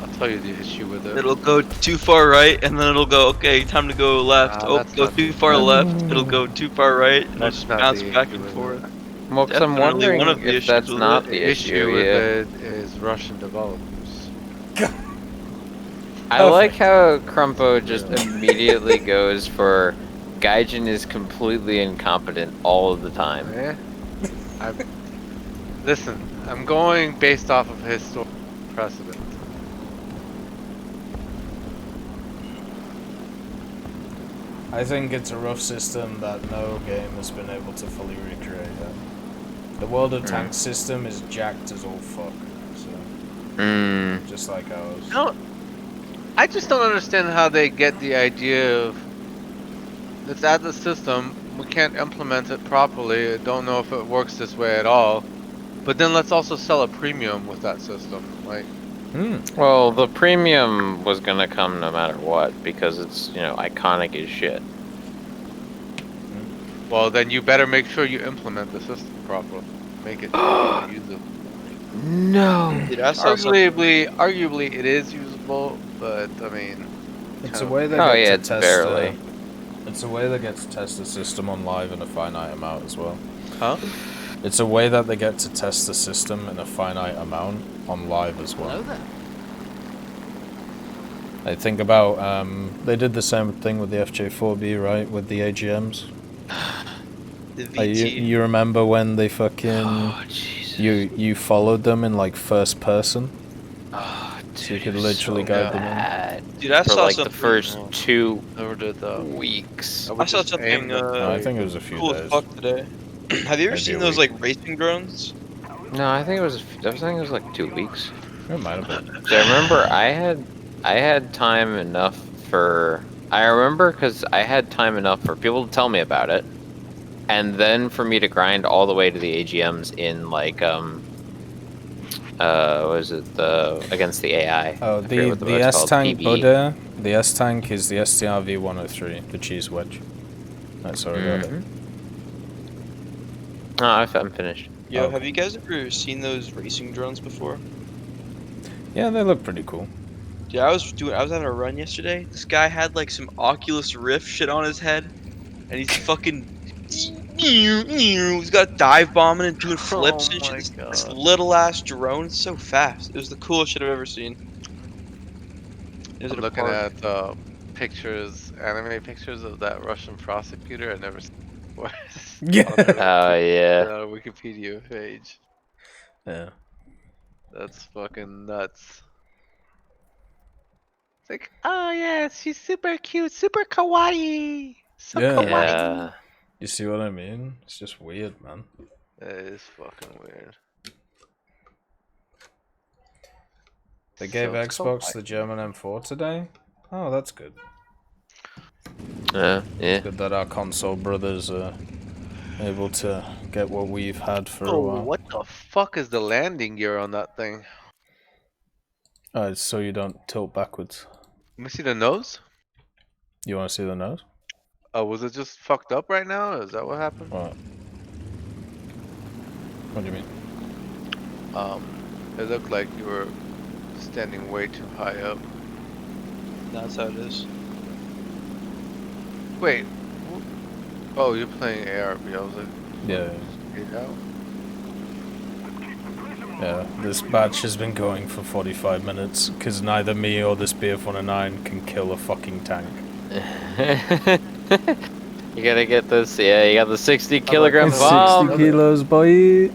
S4: I'll tell you the issue with it.
S2: It'll go too far right, and then it'll go, okay, time to go left. Oh,
S4: that's
S2: go
S4: not
S2: too
S4: the-
S2: far left. It'll go too far right, and it'll
S4: That's
S2: just
S4: not
S2: bounce
S4: the
S2: back
S4: issue
S2: and
S4: with
S2: forth.
S4: it.
S3: Well, 'cause I'm
S2: Definitely
S3: wondering
S2: one of the
S3: if
S2: issues
S3: that's
S2: with
S3: not
S2: it.
S3: the
S4: The issue with
S3: yeah.
S4: it is Russian developers.
S3: I like how Crumpo just immediately goes for Gaijin is completely incompetent all of the time.
S4: Yeah. Listen, I'm going based off of historical precedent.
S1: I think it's a rough system that no game has been able to fully recreate yet. The World of Tanks system is jacked as all fuck, so just like ours.
S4: No, I just don't understand how they get the idea of let's add the system. We can't implement it properly. I don't know if it works this way at all. But then let's also sell a premium with that system. Like,
S3: Well, the premium was gonna come no matter what because it's, you know, iconic as shit.
S4: well, then you better make sure you implement the system properly. Make it usable.
S3: No.
S2: Dude, I saw something.
S4: Arguably, it is usable, but I mean,
S1: It's a way they
S3: Oh
S1: get
S3: yeah,
S1: to
S3: it's
S1: test.
S3: barely.
S1: It's a way they get to test the system on live in a finite amount as well.
S4: huh?
S1: It's a way that they get to test the system in a finite amount on live as well. I think about they did the same thing with the FJ4B, right? With the AGMs.
S2: The
S1: You,
S2: VT.
S1: you remember when they fucking
S3: Oh Jesus.
S1: you followed them in like first person,
S3: Oh,
S1: so you
S3: dude,
S1: could
S3: it was
S1: literally
S3: so
S1: guide them
S3: bad.
S2: Dude, I
S3: For
S2: saw
S3: like
S2: something.
S3: the first 2
S4: Never did that.
S3: weeks.
S2: I saw something
S1: I think it was a few
S2: cool as
S1: days.
S2: fuck today. Have you ever
S1: Maybe
S2: seen
S1: a
S2: those
S1: week.
S2: like racing drones?
S3: No, I think it was. I think it was like 2 weeks.
S1: It might have been.
S3: So I remember I had time enough for. I remember because I had time enough for people to tell me about it, and then for me to grind all the way to the AGMs in like was it the against the AI?
S1: Oh,
S3: I forget what
S1: the
S3: it's
S1: S
S3: called,
S1: tank
S3: PB.
S1: Buddha. The S tank is the STRV 103, the cheese wedge. That's how I got it.
S3: Oh, I'm finished.
S2: Yo,
S1: Okay.
S2: have you guys ever seen those racing drones before?
S1: Yeah, they look pretty cool.
S2: Dude, I was having a run yesterday. This guy had like some Oculus Rift shit on his head, and he's fucking. He's got dive bombing and doing flips
S4: Oh
S2: and shit.
S4: my
S2: This
S4: God.
S2: little ass drone, it's so fast. It was the coolest shit I've ever seen. It was
S4: I'm
S2: at a
S4: looking
S2: park.
S4: at pictures, anime pictures of that Russian prosecutor. I never seen before.
S1: Yeah.
S3: Oh yeah.
S4: Wikipedia page.
S1: Yeah.
S4: That's fucking nuts. like, oh yeah, she's super cute, super kawaii. So
S1: Yeah.
S4: kawaii.
S3: Yeah.
S1: You see what I mean? It's just weird, man.
S4: That is fucking weird.
S1: They gave
S4: So
S1: Xbox the
S4: kawaii.
S1: German M4 today. Oh, that's good.
S3: Yeah.
S1: It's good that our console brothers are able to get what we've had for a
S4: Oh,
S1: while.
S4: what the fuck is the landing gear on that thing?
S1: It's so you don't tilt backwards.
S4: Let me see the nose.
S1: You want to see the nose?
S4: Oh, was it just fucked up right now? Is that what happened?
S1: What? What do you mean?
S4: It looked like you were standing way too high up.
S2: That's how it is.
S4: Wait. Oh, you're playing ARB. I was like,
S1: Yeah.
S4: get out.
S1: Yeah, this batch has been going for 45 minutes because neither me or this BF-109 can kill a fucking tank.
S3: You gotta get this. Yeah, you got the 60-kilogram
S4: It's
S3: bomb.
S1: 60 kilos, boy!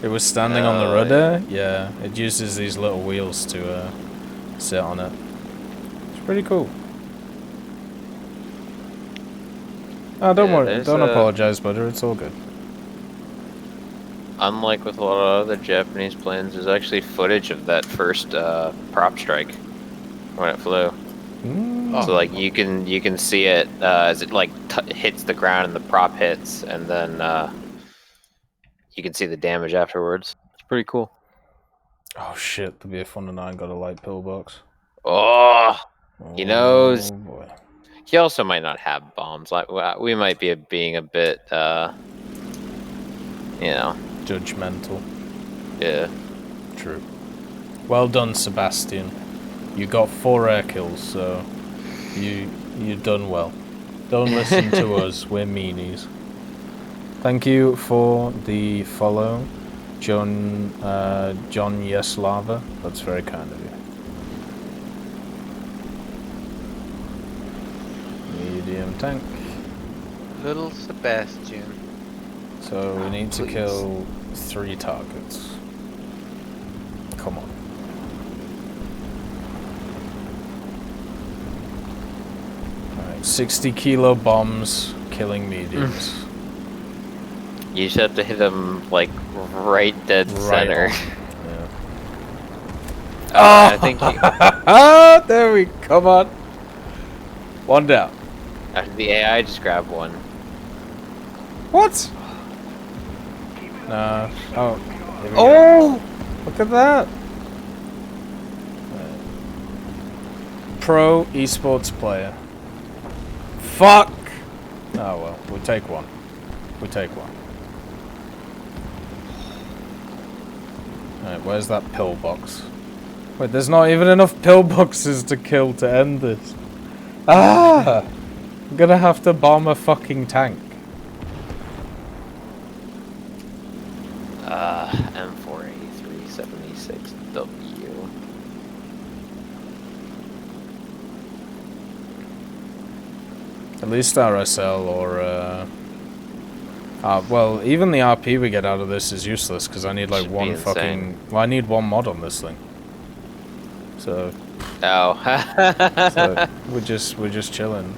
S1: It was standing on the
S3: Oh,
S1: rudder. Yeah, it uses these little wheels to sit on it. It's pretty cool. Oh, don't
S3: Yeah,
S1: worry.
S3: there's
S1: Don't
S3: a-
S1: apologize, butter. It's all good.
S3: Unlike with a lot of other Japanese planes, there's actually footage of that first prop strike when it flew.
S1: Mm.
S3: So like you can see it as it like hits the ground and the prop hits, and then you can see the damage afterwards. It's pretty cool.
S1: Oh shit! The BF-109 got a light pillbox.
S3: Oh, he knows.
S1: Oh boy.
S3: He also might not have bombs. Like we might be being a bit, you know.
S1: Judgmental.
S3: Yeah.
S1: True. Well done, Sebastian. You got 4 air kills, so you done well. Don't listen to us. We're meanies. Thank you for the follow, John Yeslava. That's very kind of you. Medium tank.
S4: Little Sebastian.
S1: So we need to
S4: Please.
S1: kill 3 targets. Come on. Alright, 60 kilo bombs killing mediums.
S3: You just have to hit him like right dead center.
S1: on. Yeah.
S3: I think you,
S1: Ah, there we come on. One down.
S3: after the AI just grabbed one.
S1: What? Nah. Oh. Here we go.
S3: Oh!
S1: Look at that. Pro esports player. Fuck. Oh well, we'll take one. We'll take one. Alright, where's that pillbox? Wait, there's not even enough pillboxes to kill to end this. Ah! I'm gonna have to bomb a fucking tank.
S3: M48376W.
S1: At least RSL or well, even the RP we get out of this is useless because I need like
S3: Should be
S1: one
S3: insane.
S1: fucking. Well, I need one mod on this thing. So,
S3: Oh.
S1: so we're just chilling.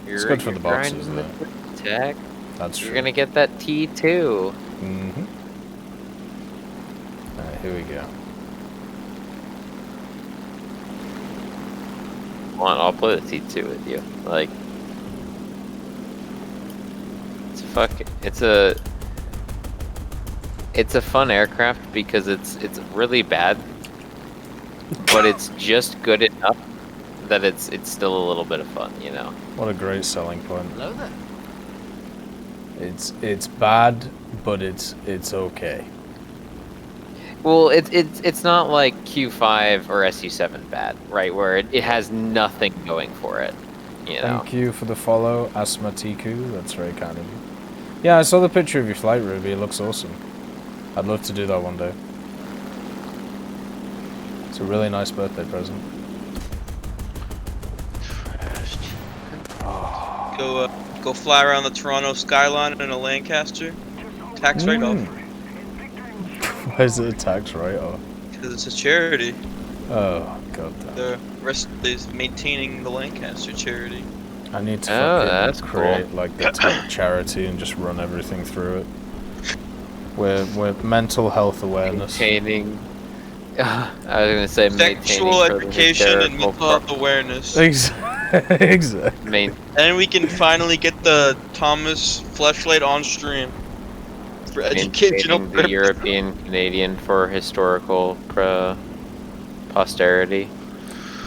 S1: It's good for the boxes,
S3: grinding
S1: though.
S3: the tech.
S1: That's
S3: You're
S1: true.
S3: gonna get that T2.
S1: Mm-hmm. Alright, here we go.
S3: Come on, I'll play the T2 with you. Like, it's a fun aircraft because it's really bad, but it's just good enough that it's still a little bit of fun, you know.
S1: What a great selling point.
S4: Hello there.
S1: It's bad, but it's okay.
S3: Well, it's not like Q5 or SU7 bad, right? Where it has nothing going for it, you know.
S1: Thank you for the follow, Asmatiku. That's very kind of you. Yeah, I saw the picture of your flight, Ruby. It looks awesome. I'd love to do that one day. It's a really nice birthday present.
S2: Go fly around the Toronto skyline in a Lancaster. Tax write-off.
S1: Why is it a tax write-off?
S2: It's a charity.
S1: Oh god damn.
S2: The rest is maintaining the Lancaster charity.
S1: I need to
S3: Oh, that's
S1: fucking
S3: cool.
S1: create like the top charity and just run everything through it. We're mental health awareness.
S3: Maintaining. I was gonna say
S2: Sexual
S3: maintaining
S2: education and mental health awareness.
S1: Exactly.
S2: And we can finally get the Thomas fleshlight on stream. For educational
S3: Maintaining the
S2: purposes.
S3: European Canadian for historical posterity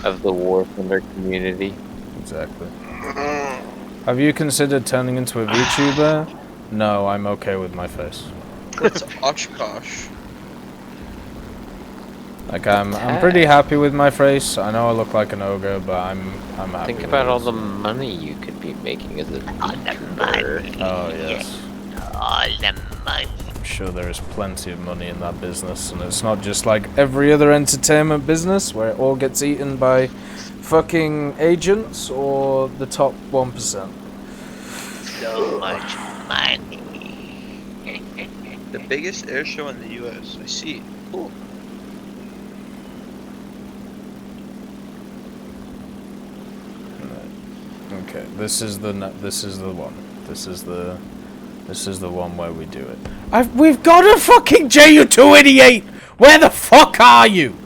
S3: of the war thunder community.
S1: Exactly. Have you considered turning into a VTuber? No, I'm okay with my face.
S2: What's Oshkosh?
S1: Like I'm pretty happy with my face. I know I look like an ogre, but I'm happy.
S3: Think
S1: with
S3: about
S1: it.
S3: all the money you could be making as a VTuber.
S1: Oh yes.
S5: All the money.
S1: I'm sure there is plenty of money in that business, and it's not just like every other entertainment business where it all gets eaten by fucking agents or the top 1%.
S5: So much money.
S2: The biggest air show in the U.S. I see. Cool.
S1: Okay, this is the one. This is the one where we do it. We've got a fucking Ju-288. Where the fuck are you?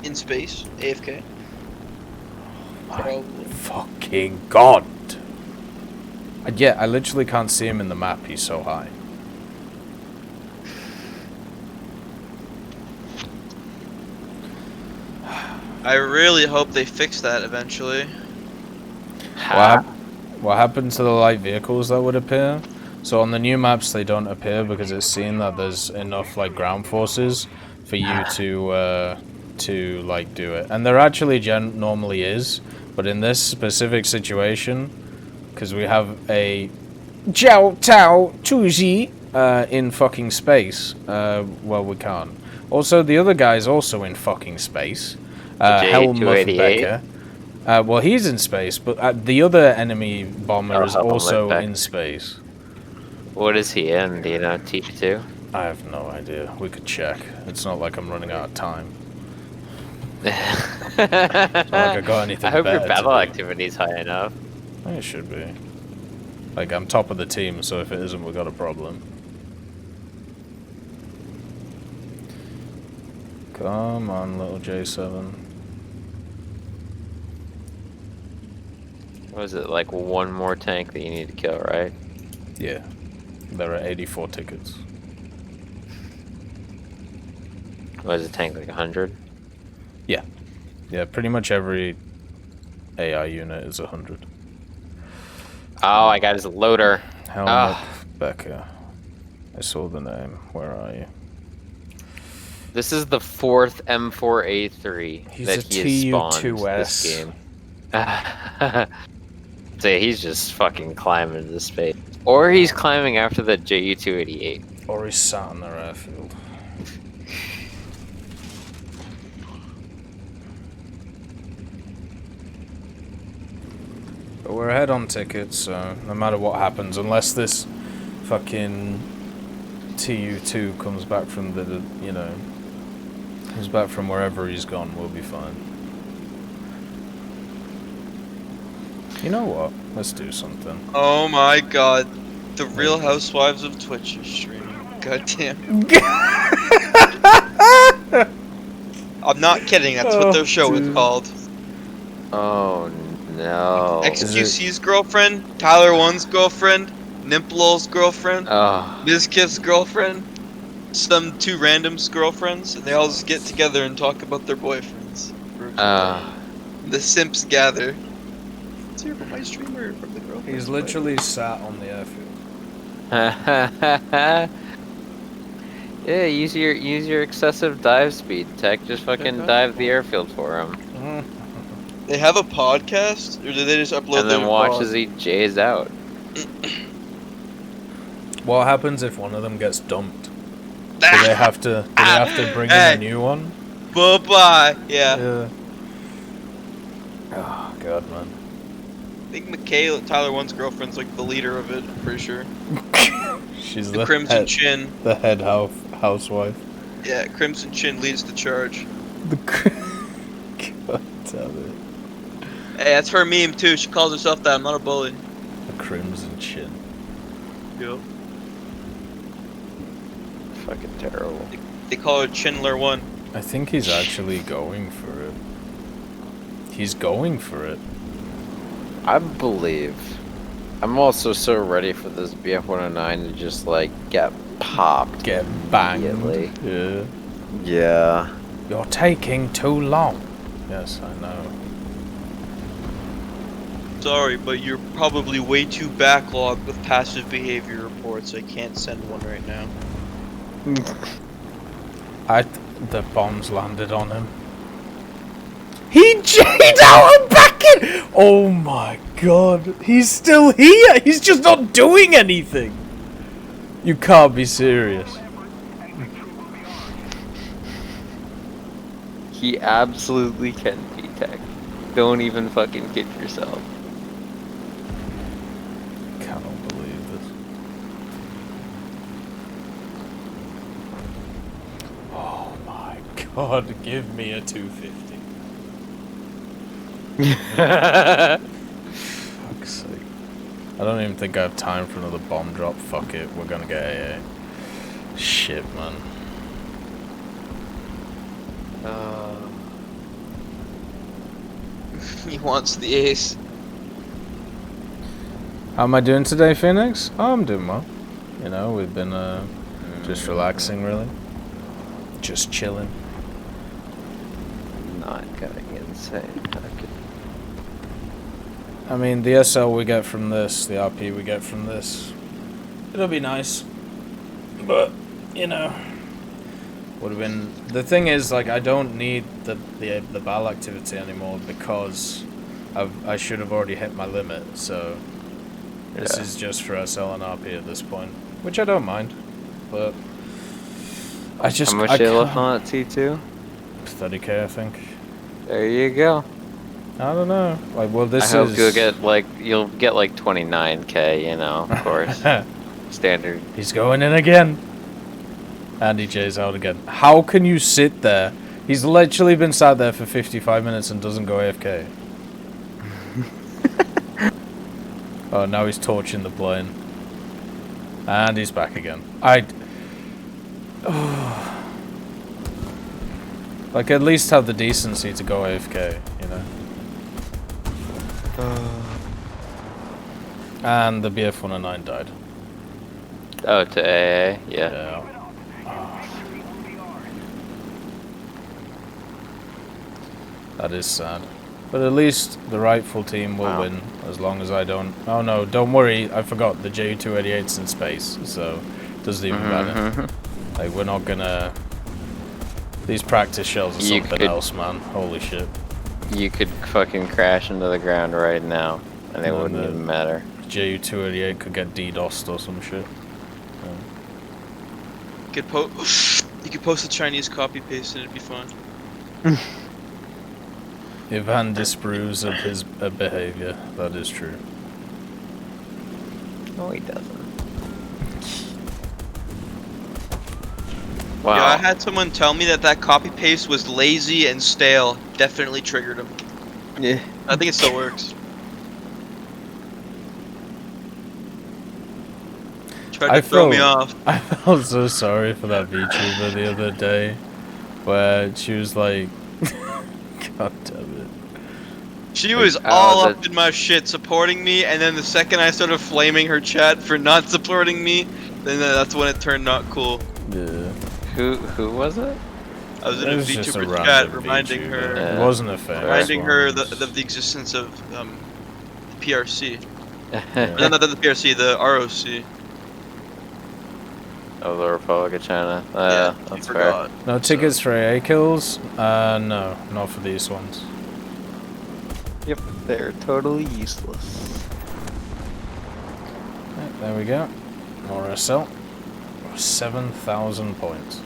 S2: In space, AFK.
S1: My fucking god. And yeah, I literally can't see him in the map. He's so high.
S2: I really hope they fix that eventually.
S1: What happened to the light vehicles that would appear? So on the new maps they don't appear because it's seen that there's enough like ground forces for you to like do it. And there actually normally is, but in this specific situation, because we have a Jiao Tao Tuji in fucking space, well we can't. Also the other guy's also in fucking space. Helmuth Becker. Well, he's in space, but the other enemy bomber is also in space.
S3: What is he in? Do you know, T2?
S1: I have no idea. We could check. It's not like I'm running out of time. It's not like I got anything
S3: I hope your
S1: better to
S3: battle
S1: do.
S3: activity is high enough.
S1: I think it should be. Like, I'm top of the team, so if it isn't, we got a problem. Come on, little J7.
S3: What is it, like one more tank that you need to kill, right?
S1: Yeah. There are 84 tickets.
S3: What is a tank, like 100?
S1: Yeah. Yeah, pretty much every AI unit is 100.
S3: Oh, I got his loader.
S1: Helmut Becker. I saw the name. Where are you?
S3: This is the 4th M4A3
S1: He's
S3: that
S1: a
S3: he has spawned
S1: TU2S.
S3: this game. So he's just fucking climbing into space. Or he's climbing after the Ju-288.
S1: Or he's sat on their airfield. But we're ahead on tickets, so no matter what happens, unless this fucking TU2 comes back from the, you know, comes back from wherever he's gone, we'll be fine. You know what? Let's do something.
S2: Oh my god. The Real Housewives of Twitch is streaming. Goddamn. I'm not kidding, that's what their show is called.
S3: Oh no.
S2: XQC's girlfriend, Tyler One's girlfriend, Nimplol's girlfriend,
S3: Oh.
S2: Mizkif's girlfriend, some two randoms' girlfriends, and they all just get together and talk about their boyfriends. The simps gather. Let's hear from my streamer from the girlfriend.
S1: He's literally sat on the airfield.
S3: Yeah, use your excessive dive speed, Tech. Just fucking dive the airfield for him.
S2: They have a podcast, or did they just upload
S3: And then
S2: their
S3: watch
S2: pod?
S3: as he jays out.
S1: What happens if one of them gets dumped? Do they have to bring in a new one?
S2: Bye bye. Yeah.
S1: Oh god, man.
S2: I think Michaela, Tyler One's girlfriend's like the leader of it. I'm pretty sure.
S1: She's
S2: The
S1: the
S2: Crimson
S1: head,
S2: Chin.
S1: the head housewife.
S2: Yeah, Crimson Chin leads the charge.
S1: God damn it.
S2: Hey, that's her meme too. She calls herself that. I'm not a bully.
S1: The Crimson Chin.
S2: Yo.
S3: Fucking terrible.
S2: They call her Chinler1.
S1: I think he's actually going for it. He's going for it.
S3: I believe. I'm also so ready for this BF-109 to just like get popped.
S1: Get banged.
S3: immediately.
S1: Yeah.
S3: Yeah.
S1: You're taking too long. Yes, I know.
S2: Sorry, but you're probably way too backlogged with passive behavior reports. I can't send one right now.
S1: The bombs landed on him. He J'd out and back in! Oh my god. He's still here! He's just not doing anything! You can't be serious.
S3: He absolutely can be tech. Don't even fucking kid yourself.
S1: Cannot believe this. Oh my god, give me a 250. Fuck's sake. I don't even think I have time for another bomb drop. Fuck it, we're gonna get AA. Shit, man.
S2: He wants the ace.
S1: How am I doing today, Phoenix? Oh, I'm doing well. You know, we've been just relaxing, really. Just chilling.
S3: Not going insane.
S1: I mean, the SL we get from this, the RP we get from this, it'll be nice. But, you know, would have been... The thing is, like, I don't need the BAL activity anymore because I should have already hit my limit, so... This is just for SL and RP at this point, which I don't mind, but... I just...
S3: How much you left on at T2?
S1: 30k, I think.
S3: There you go.
S1: I don't know. Like, well, this
S3: I hope
S1: is...
S3: you'll get like 29k, you know, of course. Standard.
S1: He's going in again. Andy J's out again. How can you sit there? He's literally been sat there for 55 minutes and doesn't go AFK. Oh, now he's torching the plane. And he's back again. Like, at least have the decency to go AFK, you know? And the BF-109 died.
S3: Oh, to AA? Yeah.
S1: Yeah. That is sad. But at least the rightful team will win, as long as I don't... Oh no, don't worry, I forgot, the Ju-288's in space, so it doesn't even matter. Like, we're not gonna... These practice shells are something else, man. Holy shit.
S3: You could fucking crash into the ground right now, and it wouldn't even matter.
S1: Ju-288 could get DDoSed or some shit.
S2: You could post the Chinese copy paste and it'd be fine.
S1: Ivan disapproves of his behavior. That is true.
S3: No, he doesn't. Wow.
S2: Yeah, I had someone tell me that copy paste was lazy and stale. Definitely triggered him.
S3: Yeah.
S2: I think it still works. Tried to throw me off.
S1: I felt so sorry for that VTuber the other day, where she was like, God damn it.
S2: She was all up in my shit supporting me, and then the second I started flaming her chat for not supporting me, then that's when it turned not cool.
S1: Yeah.
S3: Who was it?
S2: I was in a VTuber
S1: a
S2: chat reminding her.
S1: It wasn't a fan.
S2: Reminding her of the existence of the PRC. No, not the PRC, the ROC.
S3: Oh, the Republic of China.
S2: Yeah,
S3: that's
S2: fair.
S1: No tickets for AA kills? No, not for these ones.
S3: Yep, they're totally useless.
S1: Right, there we go. More SL. 7,000 points.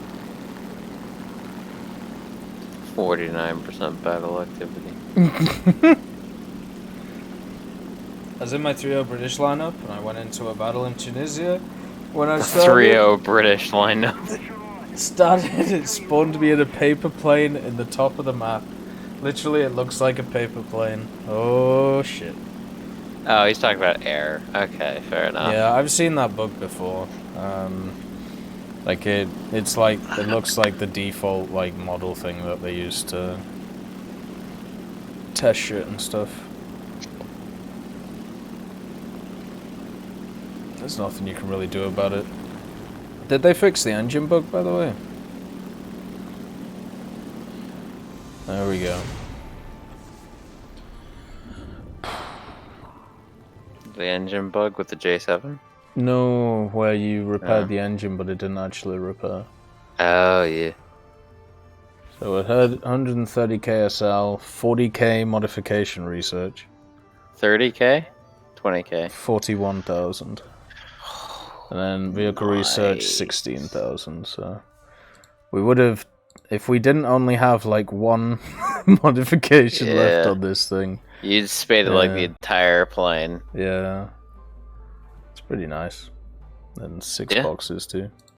S3: 49% battle activity.
S1: I was in my 3-0 British lineup, and I went into a battle in Tunisia. When I started...
S3: 3-0 British lineup.
S1: It spawned me in a paper plane in the top of the map. Literally, it looks like a paper plane. Oh shit.
S3: Oh, he's talking about air. Okay, fair enough.
S1: Yeah, I've seen that bug before. Like it's like it looks like the default like model thing that they use to test shit and stuff. There's nothing you can really do about it. Did they fix the engine bug, by the way? There we go.
S3: The engine bug with the J7?
S1: No, where you repaired the engine, but it didn't actually repair.
S3: Oh, yeah.
S1: So it had 130 KSL, 40k modification research.
S3: 30k? 20k?
S1: 41,000. And then vehicle research 16,000. So we would have, if we didn't only have like one modification left on this thing.
S3: You'd spaded like the entire plane.
S1: Yeah. It's pretty nice. And 6 boxes too.